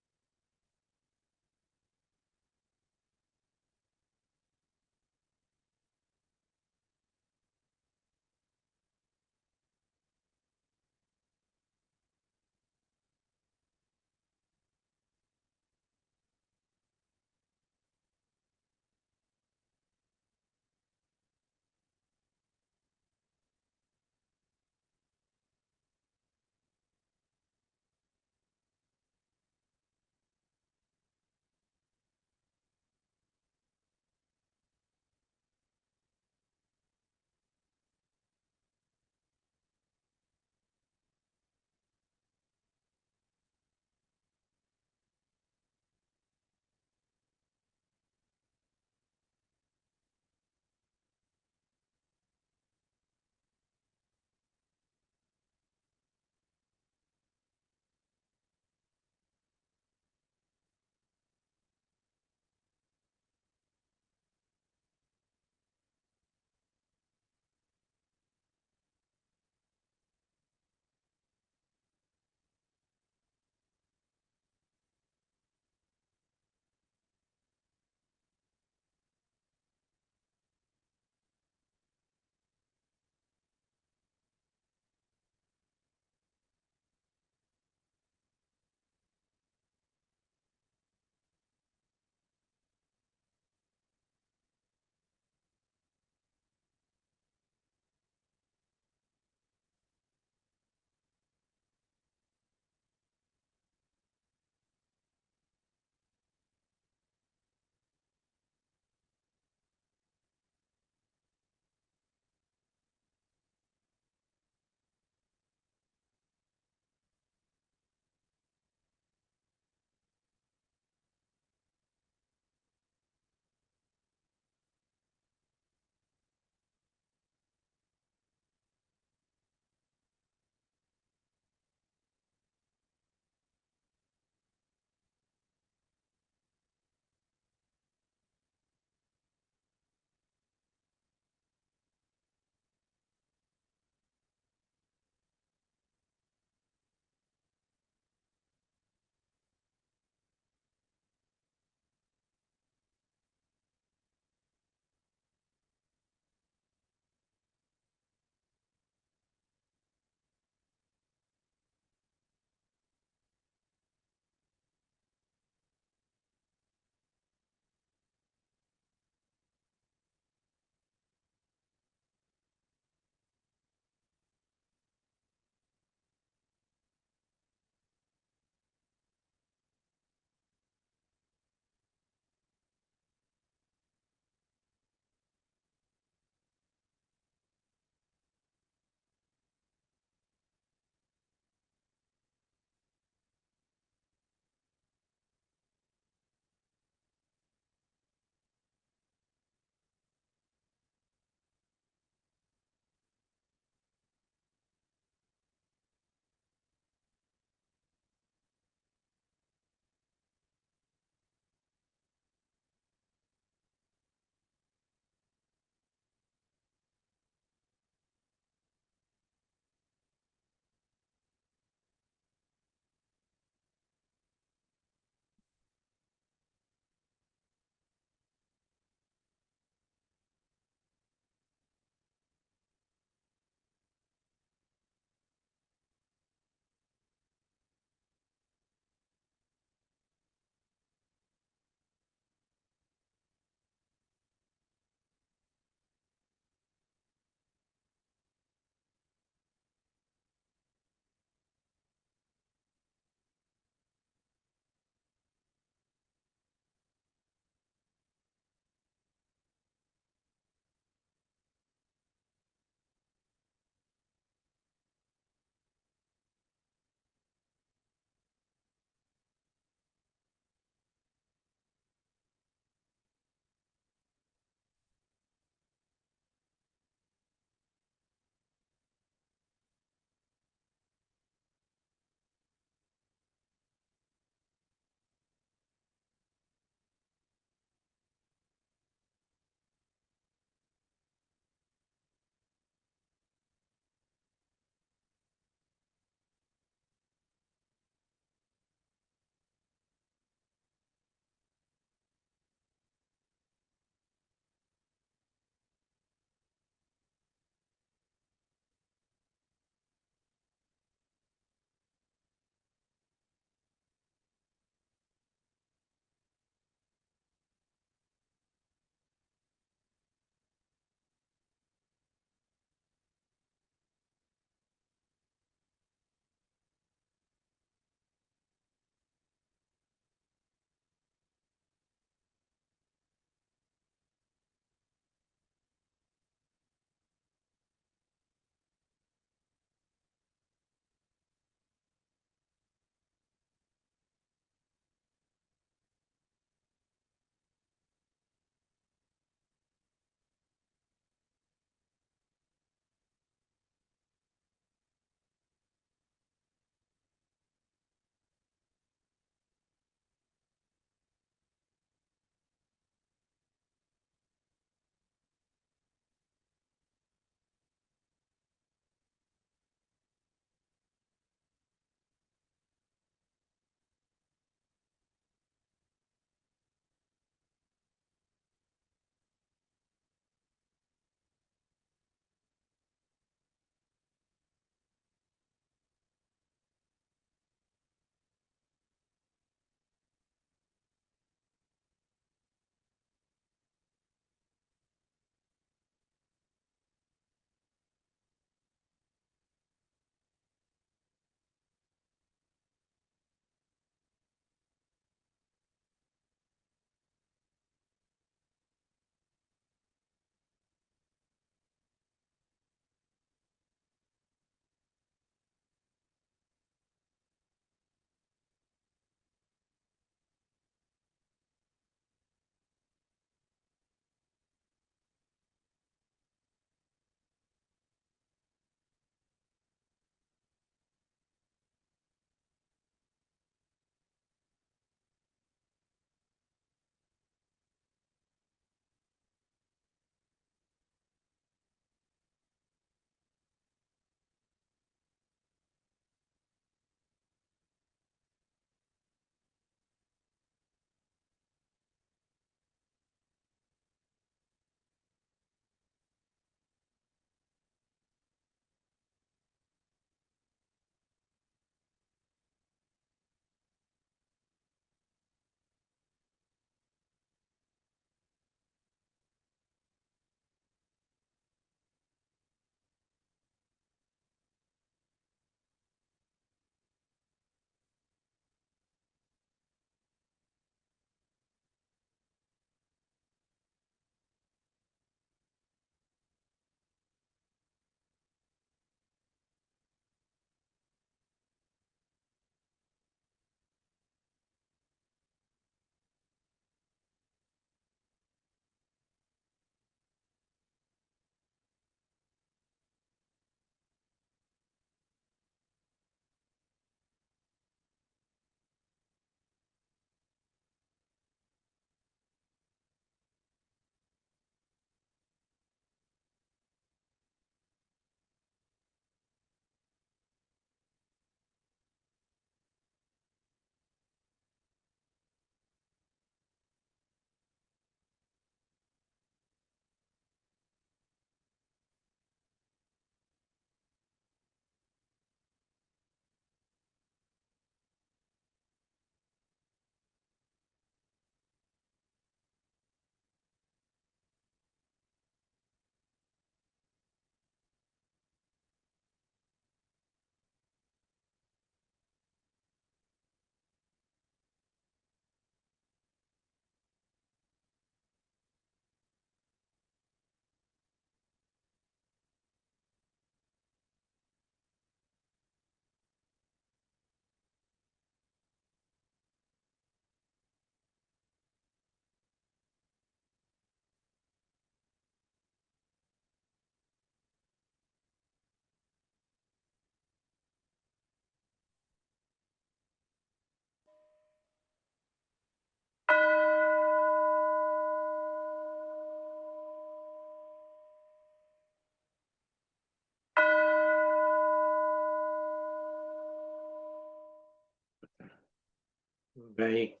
Baik.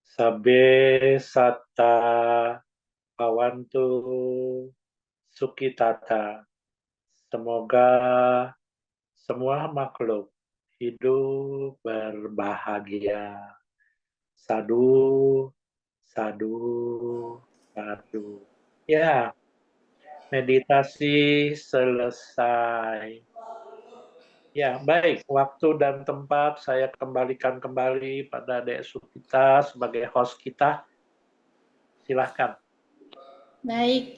Sabe sata pawantu sukitata. Semoga semua makhluk hidup berbahagia. Sadu, sadu, sadu. Ya, meditasi selesai. Ya, baik. Waktu dan tempat saya kembalikan kembali pada Dek Sukita sebagai host kita. Silahkan. Baik,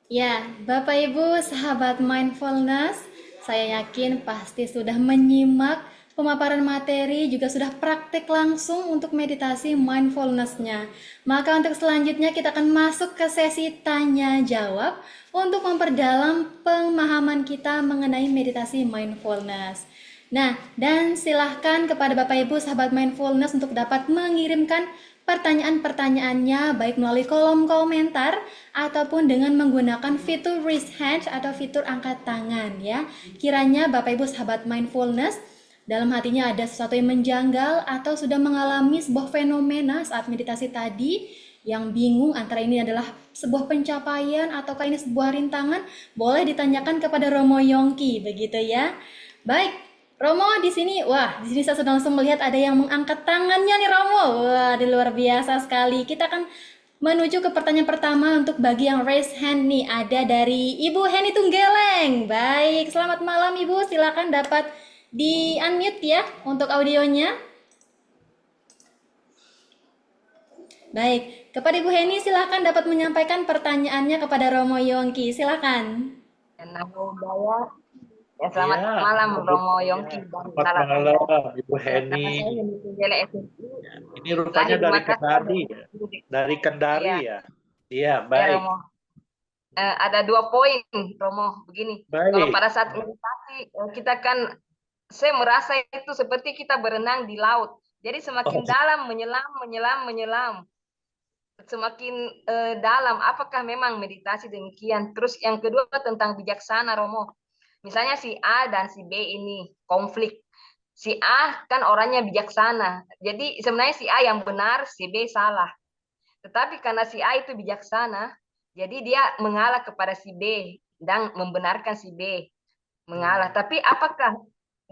ya, Bapak Ibu, sahabat mindfulness, saya yakin pasti sudah menyimak pemaparan materi, juga sudah praktek langsung untuk meditasi mindfulness-nya. Maka untuk selanjutnya kita akan masuk ke sesi tanya jawab untuk memperdalam pemahaman kita mengenai meditasi mindfulness. Nah, dan silahkan kepada Bapak Ibu sahabat mindfulness untuk dapat mengirimkan pertanyaan-pertanyaannya baik melalui kolom komentar ataupun dengan menggunakan fitur raise hand atau fitur angkat tangan ya. Kiranya Bapak Ibu sahabat mindfulness dalam hatinya ada sesuatu yang menjanggal atau sudah mengalami sebuah fenomena saat meditasi tadi yang bingung antara ini adalah sebuah pencapaian ataukah ini sebuah rintangan, boleh ditanyakan kepada Romo Yongki begitu ya. Baik, Romo di sini, wah di sini saya sudah langsung melihat ada yang mengangkat tangannya nih Romo. Wah, di luar biasa sekali. Kita akan menuju ke pertanyaan pertama untuk bagi yang raise hand nih. Ada dari Ibu Heni Tunggeleng. Baik, selamat malam Ibu. Silakan dapat di unmute ya untuk audionya. Baik, kepada Ibu Heni silakan dapat menyampaikan pertanyaannya kepada Romo Yongki. Silakan. Namo Buddhaya. Ya, selamat Ya, malam Ibu Romo Heni. Yongki dan Selamat narasumber. malam, Ibu Ya, nama Heni. saya Heni Tunggele SSI. Ini rupanya Lahir di dari Makassar. Kendari ya? Dari Kendari Iya, ya? Iya, ya baik. Romo. Ada 2 poin Romo begini. Kalau Baik. pada saat meditasi kita kan, saya merasa itu seperti kita berenang di laut. Jadi semakin Oh, dalam menyelam. Semakin dalam. Apakah memang meditasi demikian? Terus yang kedua tentang bijaksana Romo. Misalnya si A dan si B ini konflik. Si A kan orangnya bijaksana. Jadi sebenarnya si A yang benar, si B salah. Tetapi karena si A itu bijaksana, jadi dia mengalah kepada si B dan membenarkan si B mengalah. Tapi apakah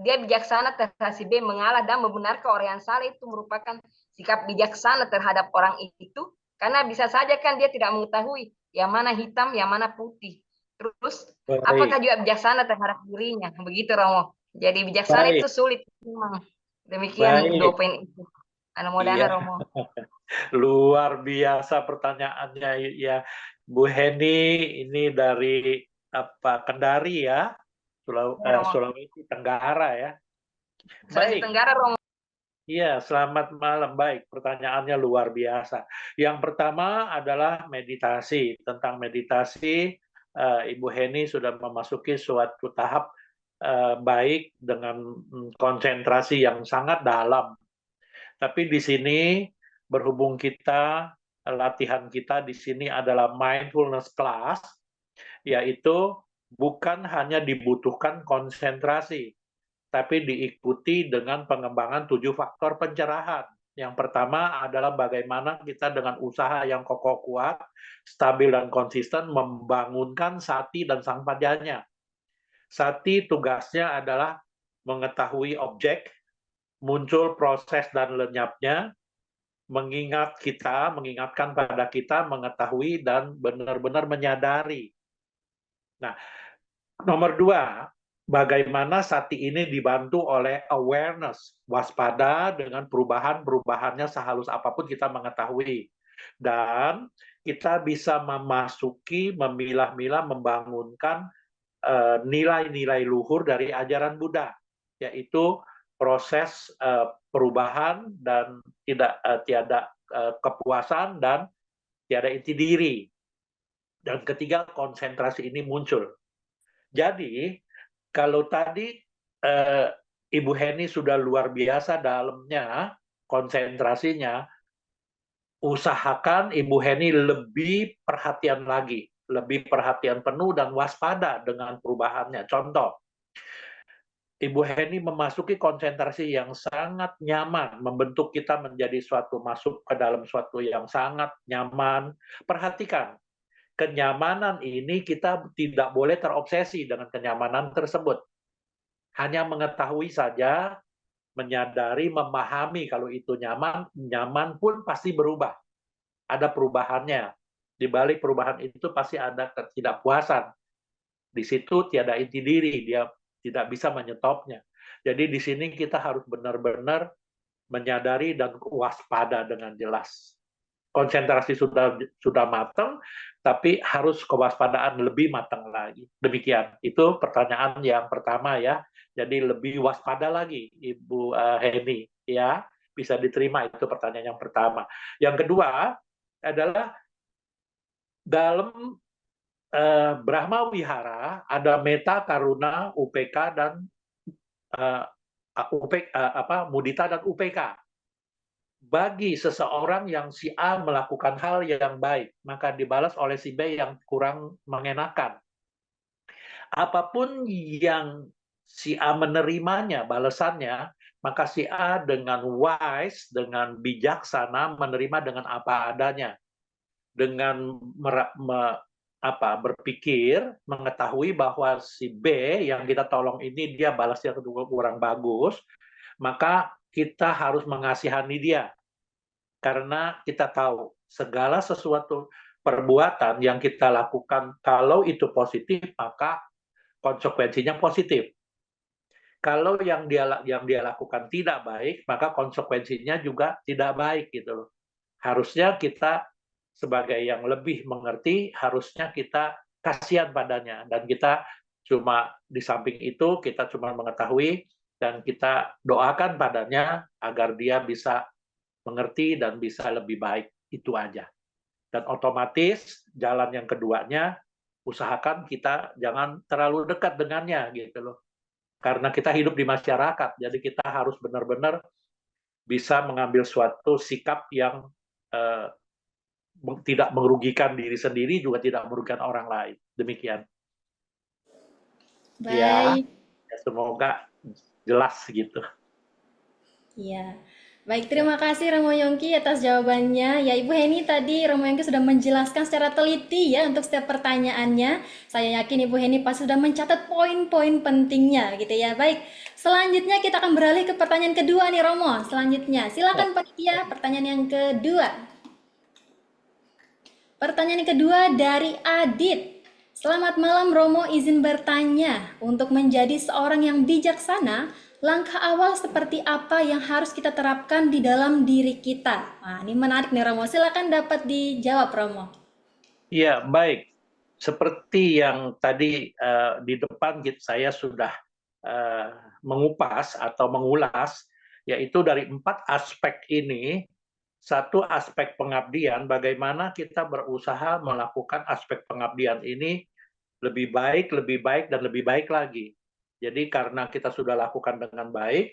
dia bijaksana terhadap si B mengalah dan membenarkan orang yang salah itu merupakan sikap bijaksana terhadap orang itu? Karena bisa saja kan dia tidak mengetahui yang mana hitam, yang mana putih. Terus apakah baik. juga bijaksana terhadap dirinya? Begitu Romo. Jadi bijaksana Baik. itu sulit memang. Demikian 2 Baik. poin itu. Mudah-mudahan Iya, Romo. luar biasa pertanyaannya ya. Bu Heni ini dari apa Kendari ya? Ya, Romo. Sulawesi Tenggara ya. Sulawesi Baik. Tenggara Romo. Iya, selamat malam. Baik, pertanyaannya luar biasa. Yang pertama adalah meditasi. Tentang meditasi, Ibu Heni sudah memasuki suatu tahap baik dengan konsentrasi yang sangat dalam. Tapi di sini berhubung kita latihan kita di sini adalah mindfulness class, yaitu bukan hanya dibutuhkan konsentrasi, tapi diikuti dengan pengembangan 7 faktor pencerahan. Yang pertama adalah bagaimana kita dengan usaha yang kokoh kuat, stabil dan konsisten membangunkan sati dan sang padanya. Sati tugasnya adalah mengetahui objek, muncul proses dan lenyapnya, mengingatkan pada kita, mengetahui dan benar-benar menyadari. Nah, nomor 2, bagaimana sati ini dibantu oleh awareness, waspada dengan perubahan-perubahannya sehalus apapun kita mengetahui. Dan kita bisa memasuki, memilah-milah, membangunkan nilai-nilai luhur dari ajaran Buddha, yaitu proses perubahan dan tiada kepuasan dan tiada inti diri. Dan ketiga, konsentrasi ini muncul. Jadi, kalau tadi Ibu Heni sudah luar biasa dalamnya, konsentrasinya, usahakan Ibu Heni lebih perhatian lagi, lebih perhatian penuh dan waspada dengan perubahannya. Contoh, Ibu Heni memasuki konsentrasi yang sangat nyaman, membentuk kita menjadi masuk ke dalam suatu yang sangat nyaman. Perhatikan, kenyamanan ini kita tidak boleh terobsesi dengan kenyamanan tersebut. Hanya mengetahui saja, menyadari, memahami kalau itu nyaman, nyaman pun pasti berubah. Ada perubahannya. Di balik perubahan itu pasti ada ketidakpuasan. Di situ tiada inti diri, dia tidak bisa menyetopnya. Jadi di sini kita harus benar-benar menyadari dan waspada dengan jelas. Konsentrasi sudah matang, tapi harus kewaspadaan lebih matang lagi. Demikian. Itu pertanyaan yang pertama ya. Jadi lebih waspada lagi, Ibu Heni, ya. Bisa diterima itu pertanyaan yang pertama. Yang kedua adalah dalam Brahma Wihara ada Meta, Karuna, UPK dan Mudita dan UPK. Bagi seseorang yang si A melakukan hal yang baik, maka dibalas oleh si B yang kurang mengenakan. Apapun yang si A menerimanya, balasannya, maka si A dengan wise, dengan bijaksana menerima dengan apa adanya. Dengan berpikir, mengetahui bahwa si B yang kita tolong ini dia balasnya kurang bagus, maka kita harus mengasihani dia. Karena kita tahu segala sesuatu perbuatan yang kita lakukan, kalau itu positif, maka konsekuensinya positif. Kalau yang dia lakukan tidak baik, maka konsekuensinya juga tidak baik gitu loh. Harusnya kita sebagai yang lebih mengerti, harusnya kita kasihan padanya, dan kita cuma di samping itu kita cuma mengetahui dan kita doakan padanya agar dia bisa mengerti dan bisa lebih baik. Itu aja. Dan otomatis jalan yang keduanya, usahakan kita jangan terlalu dekat dengannya gitu loh. Karena kita hidup di masyarakat, jadi kita harus benar-benar bisa mengambil suatu sikap yang tidak merugikan diri sendiri, juga tidak merugikan orang lain. Demikian. Ya, Baik. semoga jelas gitu. Iya. Baik, terima kasih Romo Yongki atas jawabannya. Ya, Ibu Heni tadi Romo Yongki sudah menjelaskan secara teliti ya untuk setiap pertanyaannya. Saya yakin Ibu Heni pasti sudah mencatat poin-poin pentingnya gitu ya. Baik, selanjutnya kita akan beralih ke pertanyaan kedua nih Romo. Selanjutnya, silakan panitia pertanyaan yang kedua. Pertanyaan yang kedua dari Adit. Selamat malam Romo, izin bertanya. Untuk menjadi seorang yang bijaksana, langkah awal seperti apa yang harus kita terapkan di dalam diri kita? Nah, ini menarik nih Romo. Silakan dapat dijawab Romo. Iya, baik. Seperti yang tadi di depan saya sudah mengupas atau mengulas, yaitu dari 4 aspek ini. Satu aspek pengabdian, bagaimana kita berusaha melakukan aspek pengabdian ini lebih baik, dan lebih baik lagi. Jadi karena kita sudah lakukan dengan baik,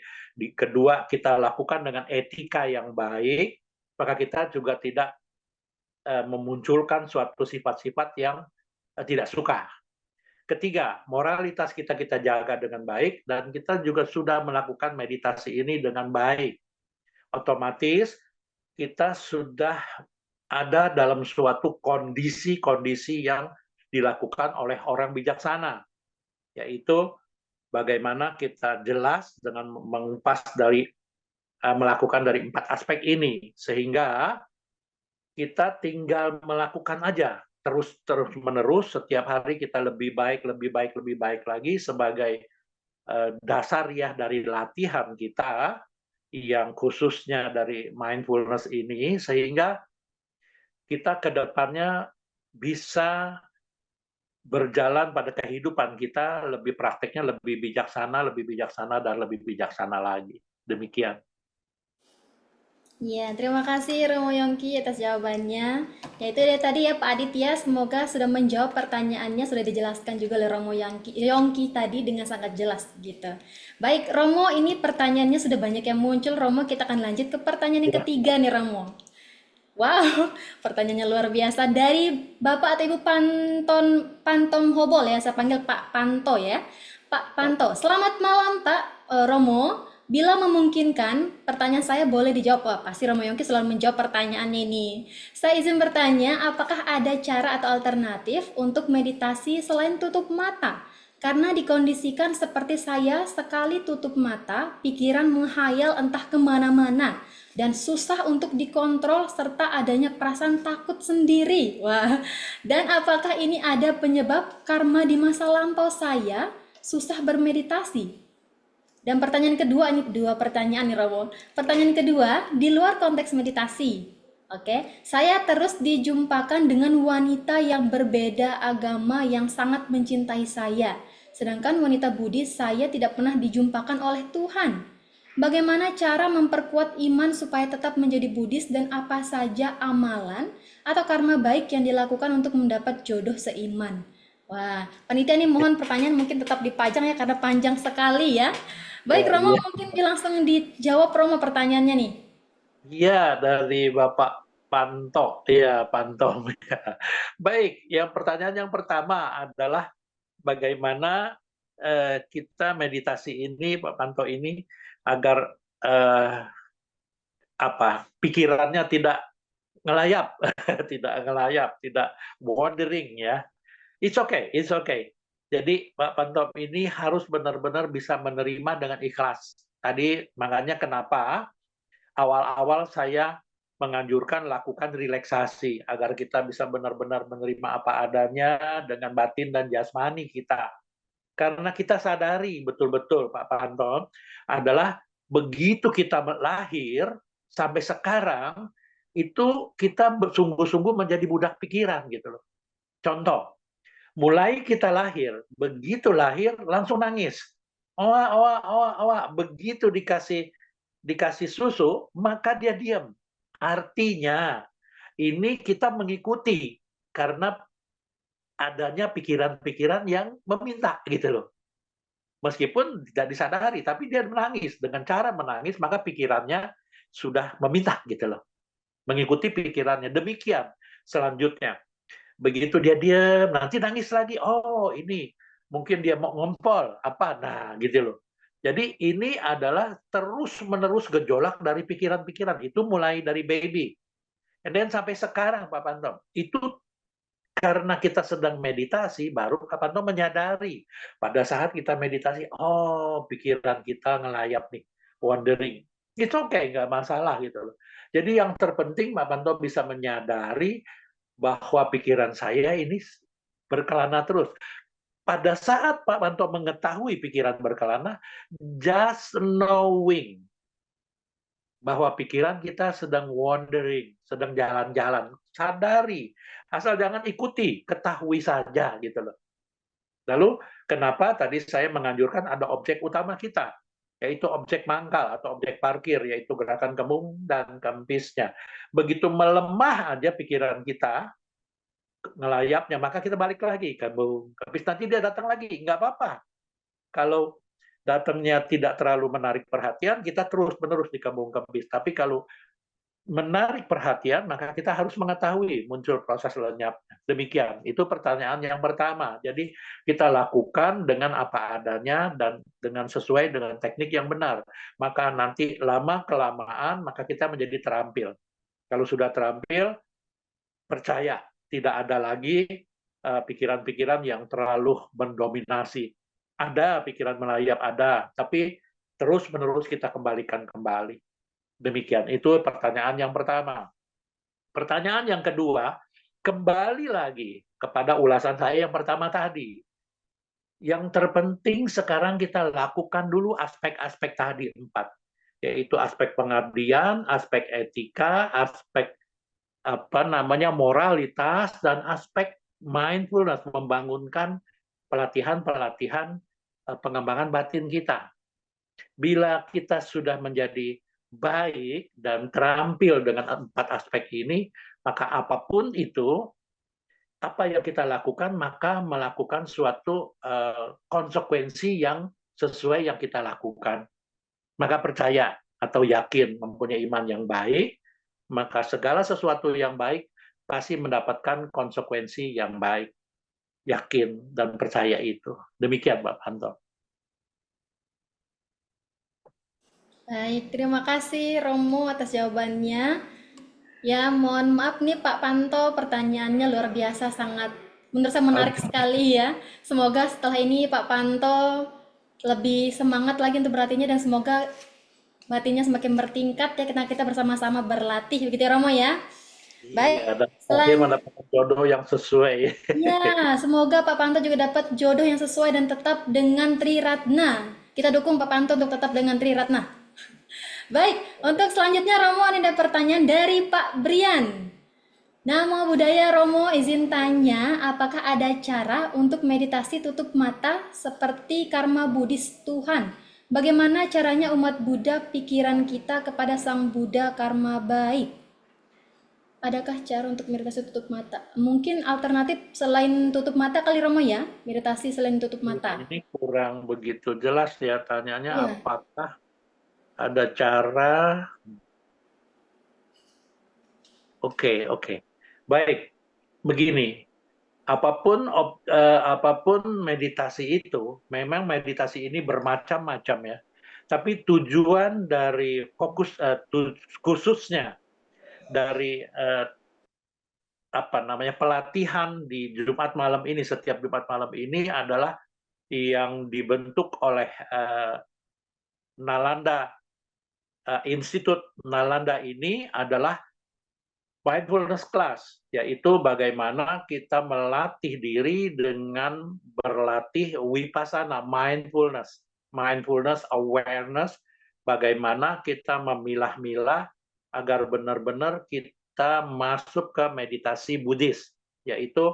kedua kita lakukan dengan etika yang baik, maka kita juga tidak memunculkan suatu sifat-sifat yang tidak suka. Ketiga, moralitas kita jaga dengan baik, dan kita juga sudah melakukan meditasi ini dengan baik. Otomatis kita sudah ada dalam suatu kondisi-kondisi yang dilakukan oleh orang bijaksana, yaitu bagaimana kita jelas dengan mengupas melakukan dari 4 aspek ini, sehingga kita tinggal melakukan aja terus menerus. Setiap hari kita lebih baik lagi sebagai dasar ya dari latihan kita yang khususnya dari mindfulness ini, sehingga kita ke depannya bisa berjalan pada kehidupan kita lebih prakteknya lebih bijaksana dan lebih bijaksana lagi. Demikian. Ya, terima kasih Romo Yongki atas jawabannya. Ya, itu dia tadi ya Pak Adit ya. Semoga sudah menjawab pertanyaannya, sudah dijelaskan juga oleh Romo Yongki tadi dengan sangat jelas gitu. Baik, Romo, ini pertanyaannya sudah banyak yang muncul. Romo, kita akan lanjut ke pertanyaan yang ketiga nih Romo. Wow, pertanyaannya luar biasa dari Bapak atau Ibu Pantom Hobol ya, saya panggil Pak Panto ya. Pak Panto. Selamat malam Pak Romo. Bila memungkinkan, pertanyaan saya boleh dijawab. Wah, pasti Romo Yongki selalu menjawab pertanyaan ini. Saya izin bertanya, apakah ada cara atau alternatif untuk meditasi selain tutup mata? Karena dikondisikan seperti saya, sekali tutup mata, pikiran menghayal entah kemana-mana dan susah untuk dikontrol serta adanya perasaan takut sendiri. Wah, dan apakah ini ada penyebab karma di masa lampau saya susah bermeditasi? Dan pertanyaan kedua, ini dua pertanyaan nih Romo. Pertanyaan kedua, di luar konteks meditasi. Oke, saya terus dijumpakan dengan wanita yang berbeda agama yang sangat mencintai saya. Sedangkan wanita Buddhis saya tidak pernah dijumpakan oleh Tuhan. Bagaimana cara memperkuat iman supaya tetap menjadi Buddhis dan apa saja amalan atau karma baik yang dilakukan untuk mendapat jodoh seiman? Wah, panitia ini mohon pertanyaan mungkin tetap dipajang ya karena panjang sekali ya. Baik Romo, Iya, mungkin langsung dijawab Romo pertanyaannya nih. iya, dari Bapak Panto. Iya, Panto. Baik, yang pertanyaan yang pertama adalah bagaimana kita meditasi ini, Pak Panto ini, agar pikirannya tidak ngelayap, tidak ngelayap, tidak wandering ya. It's okay, it's okay. Jadi Pak Panto ini harus benar-benar bisa menerima dengan ikhlas. Tadi makanya kenapa awal-awal saya menganjurkan lakukan relaksasi agar kita bisa benar-benar menerima apa adanya dengan batin dan jasmani kita. Karena kita sadari betul-betul Pak Panto adalah begitu kita lahir sampai sekarang itu kita sungguh-sungguh menjadi budak pikiran gitu loh. Contoh, mulai kita lahir, begitu lahir langsung nangis. Oa, oa, oa, oa. Begitu dikasih susu, maka dia diam. Artinya, ini kita mengikuti karena adanya pikiran-pikiran yang meminta gitu loh. Meskipun tidak disadari, tapi dia menangis. Dengan cara menangis, maka pikirannya sudah meminta gitu loh. Mengikuti pikirannya. Demikian selanjutnya. Begitu dia diam, nanti nangis lagi. Oh, ini mungkin dia mau ngompol apa. Nah, gitu loh. Jadi ini adalah terus-menerus gejolak dari pikiran-pikiran. Itu mulai dari baby. And then sampai sekarang, Pak Pantom. Itu karena kita sedang meditasi, baru Pak Pantom menyadari. Pada saat kita meditasi, oh, pikiran kita ngelayap nih, wandering. It's okay, nggak masalah gitu loh. Jadi yang terpenting Pak Pantom bisa menyadari bahwa pikiran saya ini berkelana terus. Pada saat Pak Panto mengetahui pikiran berkelana, just knowing bahwa pikiran kita sedang wandering, sedang jalan-jalan, sadari, asal jangan ikuti, ketahui saja gitu loh. Lalu kenapa tadi saya menganjurkan ada objek utama kita, yaitu objek mangkal atau objek parkir, yaitu gerakan kembung dan kempisnya. Begitu melemah aja pikiran kita, ngelayapnya, maka kita balik lagi ke kembung kempis, nanti dia datang lagi, nggak apa-apa. Kalau datangnya tidak terlalu menarik perhatian, kita terus-menerus di kembung kempis. Tapi kalau menarik perhatian, maka kita harus mengetahui muncul proses lenyapnya. Demikian, itu pertanyaan yang pertama. Jadi kita lakukan dengan apa adanya dan dengan sesuai dengan teknik yang benar. Maka nanti lama-kelamaan, maka kita menjadi terampil. Kalau sudah terampil, percaya, tidak ada lagi pikiran-pikiran yang terlalu mendominasi. Ada pikiran melayap, ada, tapi terus-menerus kita kembalikan kembali. Demikian, itu pertanyaan yang pertama. Pertanyaan yang kedua, kembali lagi kepada ulasan saya yang pertama tadi. Yang terpenting sekarang kita lakukan dulu aspek-aspek tadi 4, yaitu aspek pengabdian, aspek etika, aspek moralitas, dan aspek mindfulness, membangunkan pelatihan-pelatihan pengembangan batin kita. Bila kita sudah menjadi baik dan terampil dengan 4 aspek ini, maka apapun itu, apa yang kita lakukan, maka melakukan suatu konsekuensi yang sesuai yang kita lakukan. Maka percaya atau yakin mempunyai iman yang baik, maka segala sesuatu yang baik pasti mendapatkan konsekuensi yang baik. Yakin dan percaya itu. Demikian Pak Panto. Baik, terima kasih Romo atas jawabannya. Ya, mohon maaf nih Pak Panto, pertanyaannya luar biasa, sangat menurut saya menarik sekali ya. Semoga setelah ini Pak Panto lebih semangat lagi untuk berlatihnya dan semoga batinnya semakin bertingkat ya, kita bersama-sama berlatih begitu ya Romo ya. Baik, Iya, dan terakhir selan mendapatkan jodoh yang sesuai. ya, semoga Pak Panto juga dapat jodoh yang sesuai dan tetap dengan Tri Ratna. Kita dukung Pak Panto untuk tetap dengan Tri Ratna. Baik, untuk selanjutnya Romo ini ada pertanyaan dari Pak Brian. Nama budaya Romo izin tanya, apakah ada cara untuk meditasi tutup mata seperti karma Buddhis Tuhan? Bagaimana caranya umat Buddha pikiran kita kepada Sang Buddha karma baik? Adakah cara untuk meditasi tutup mata? Mungkin alternatif selain tutup mata kali Romo ya? Meditasi selain tutup mata. Ini kurang begitu jelas ya, tanyanya Iya. apakah ada cara. Oke, oke. Baik, begini. Apapun meditasi itu, memang meditasi ini bermacam-macam ya. Tapi tujuan dari khususnya dari pelatihan di Jumat malam ini, setiap Jumat malam ini adalah yang dibentuk oleh Nalanda Institut Nalanda ini adalah mindfulness class, yaitu bagaimana kita melatih diri dengan berlatih vipassana, mindfulness awareness, bagaimana kita memilah-milah agar benar-benar kita masuk ke meditasi Buddhis, yaitu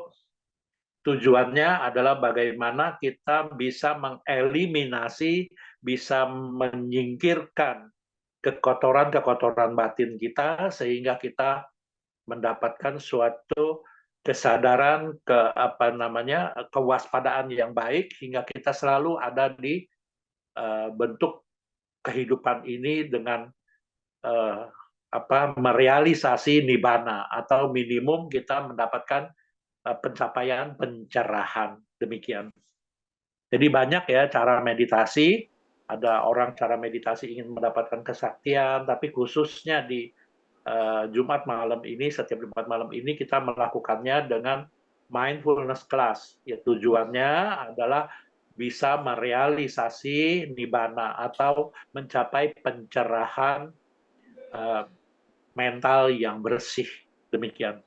tujuannya adalah bagaimana kita bisa mengeliminasi, bisa menyingkirkan kekotoran-kekotoran batin kita sehingga kita mendapatkan suatu kesadaran kewaspadaan yang baik hingga kita selalu ada di bentuk kehidupan ini dengan merealisasi nibbana atau minimum kita mendapatkan pencapaian pencerahan, demikian. Jadi banyak ya cara meditasi. Ada orang cara meditasi ingin mendapatkan kesaktian, tapi khususnya di Jumat malam ini, setiap Jumat malam ini kita melakukannya dengan mindfulness class. Ya, tujuannya adalah bisa merealisasi nibbana atau mencapai pencerahan mental yang bersih. Demikian.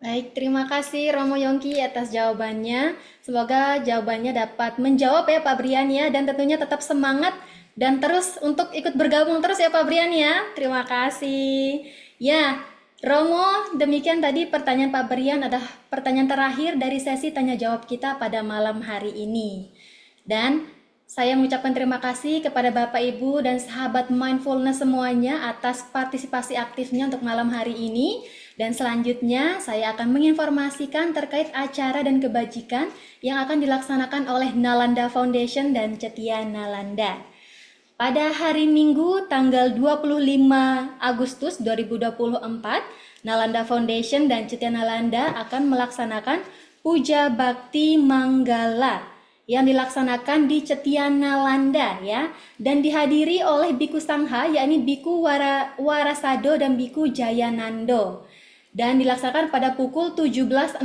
Baik, terima kasih Romo Yongki atas jawabannya. Semoga jawabannya dapat menjawab ya Pak Brian ya, dan tentunya tetap semangat dan terus untuk ikut bergabung terus ya Pak Brian ya. Terima kasih. Ya, Romo, demikian tadi pertanyaan Pak Brian adalah pertanyaan terakhir dari sesi tanya jawab kita pada malam hari ini. Dan saya mengucapkan terima kasih kepada Bapak Ibu dan sahabat mindfulness semuanya atas partisipasi aktifnya untuk malam hari ini. Dan selanjutnya saya akan menginformasikan terkait acara dan kebajikan yang akan dilaksanakan oleh Nalanda Foundation dan Cetia Nalanda. Pada hari Minggu tanggal 25 Agustus 2024, Nalanda Foundation dan Cetia Nalanda akan melaksanakan Puja Bakti Manggala yang dilaksanakan di Cetia Nalanda ya, dan dihadiri oleh Biku Sangha yakni Biku Warasado dan Biku Jayanando, dan dilaksanakan pada pukul 17.00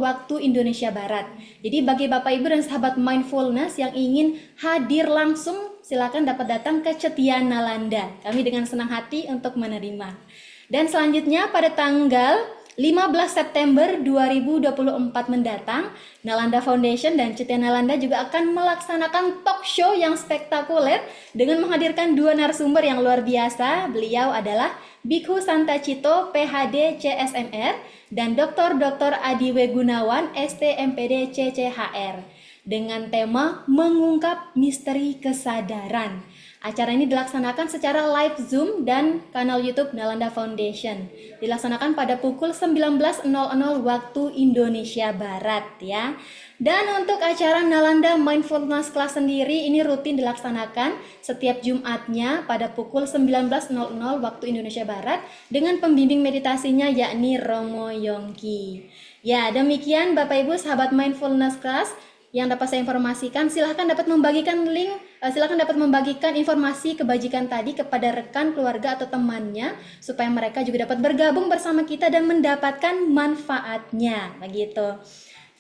waktu Indonesia Barat. Jadi bagi Bapak Ibu dan sahabat mindfulness yang ingin hadir langsung, silakan dapat datang ke Cetia Nalanda. Kami dengan senang hati untuk menerima. Dan selanjutnya pada tanggal 15 September 2024 mendatang, Nalanda Foundation dan Cetia Nalanda juga akan melaksanakan talk show yang spektakuler dengan menghadirkan dua narasumber yang luar biasa. Beliau adalah Bikhu Santacito, PhD CSMR, dan Dr. Adiwe Gunawan, STMPD CCHR, dengan tema mengungkap misteri kesadaran. Acara ini dilaksanakan secara live Zoom dan kanal YouTube Nalanda Foundation. Dilaksanakan pada pukul 19.00 waktu Indonesia Barat ya. Dan untuk acara Nalanda Mindfulness Class sendiri ini rutin dilaksanakan setiap Jumatnya pada pukul 19.00 waktu Indonesia Barat dengan pembimbing meditasinya yakni Romo Yongki. Ya, demikian Bapak Ibu sahabat Mindfulness Class yang dapat saya informasikan, silahkan dapat membagikan link, silahkan dapat membagikan informasi kebajikan tadi kepada rekan, keluarga, atau temannya, supaya mereka juga dapat bergabung bersama kita dan mendapatkan manfaatnya, begitu.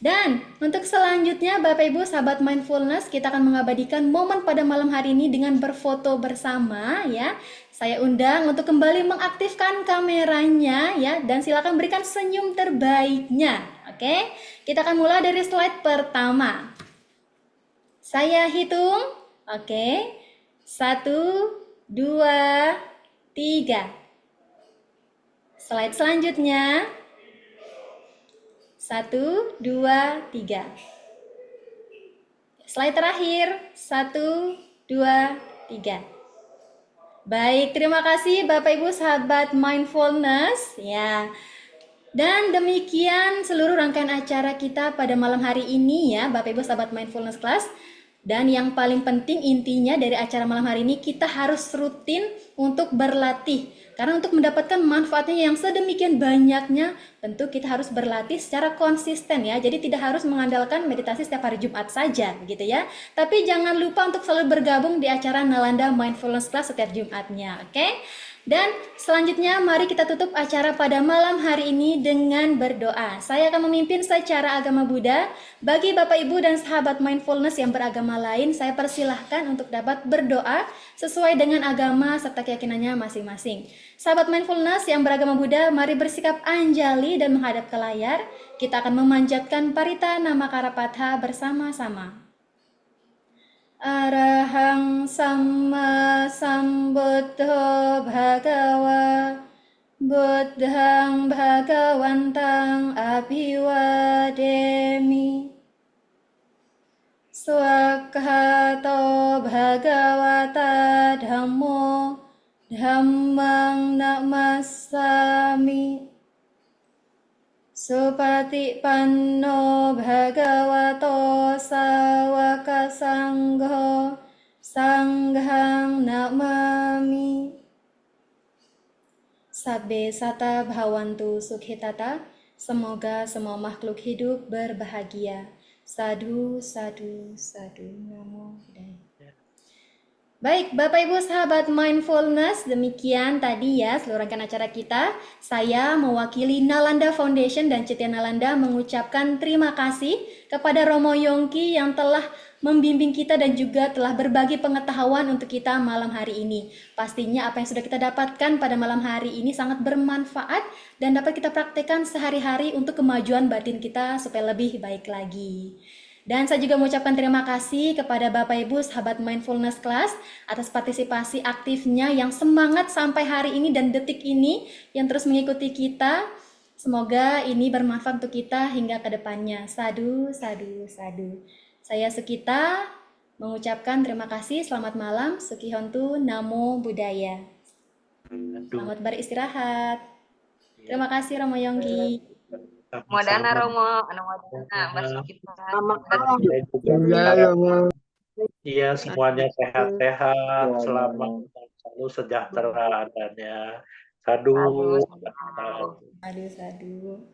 Dan untuk selanjutnya, Bapak Ibu sahabat mindfulness, kita akan mengabadikan momen pada malam hari ini dengan berfoto bersama ya. Saya undang untuk kembali mengaktifkan kameranya ya, dan silakan berikan senyum terbaiknya. Oke, kita akan mulai dari slide pertama. Saya hitung, oke. 1, 2, 3. Slide selanjutnya. 1, 2, 3. Slide terakhir. 1, 2, 3. Baik, terima kasih Bapak Ibu sahabat mindfulness ya. Dan demikian seluruh rangkaian acara kita pada malam hari ini ya, Bapak Ibu sahabat mindfulness class. Dan yang paling penting intinya dari acara malam hari ini, kita harus rutin untuk berlatih. Karena untuk mendapatkan manfaatnya yang sedemikian banyaknya, tentu kita harus berlatih secara konsisten ya. Jadi tidak harus mengandalkan meditasi setiap hari Jumat saja, gitu ya. Tapi jangan lupa untuk selalu bergabung di acara Nalanda Mindfulness Class setiap Jumatnya, oke? Dan selanjutnya mari kita tutup acara pada malam hari ini dengan berdoa. Saya akan memimpin secara agama Buddha. Bagi Bapak Ibu dan sahabat mindfulness yang beragama lain, saya persilahkan untuk dapat berdoa sesuai dengan agama serta keyakinannya masing-masing. Sahabat mindfulness yang beragama Buddha, mari bersikap anjali dan menghadap ke layar. Kita akan memanjatkan parita nama Karapatha bersama-sama. Arahang Samma Sambuddho Bhagawa Buddhang Bhagawantang Abhiwademi Swakhato Bhagawata Dhammo Dhammang Namasami Supatipanno Bhagavato Sawaka Sangho Sanghang Namami. Sabbe Sata Bhawantu Sukhitata. Semoga semua makhluk hidup berbahagia. Sadu, sadu, sadu. Namo Buddhaya. Baik, Bapak Ibu sahabat mindfulness, demikian tadi ya seluruh rangkaian acara kita. Saya mewakili Nalanda Foundation dan Citya Nalanda mengucapkan terima kasih kepada Romo Yongki yang telah membimbing kita dan juga telah berbagi pengetahuan untuk kita malam hari ini. Pastinya apa yang sudah kita dapatkan pada malam hari ini sangat bermanfaat dan dapat kita praktekkan sehari-hari untuk kemajuan batin kita supaya lebih baik lagi. Dan saya juga mengucapkan terima kasih kepada Bapak Ibu sahabat mindfulness class atas partisipasi aktifnya yang semangat sampai hari ini dan detik ini yang terus mengikuti kita. Semoga ini bermanfaat untuk kita hingga ke depannya. Sadu, sadu, sadu. Saya Sukita mengucapkan terima kasih. Selamat malam. Sukihontu, Namo Buddhaya. Selamat beristirahat. Terima kasih Romo Yongki. Modana Romo, modana bersukita. Iya, semuanya sehat-sehat, selamat, selalu sejahtera adanya. Sadu. Sadu. Sadu, sadu.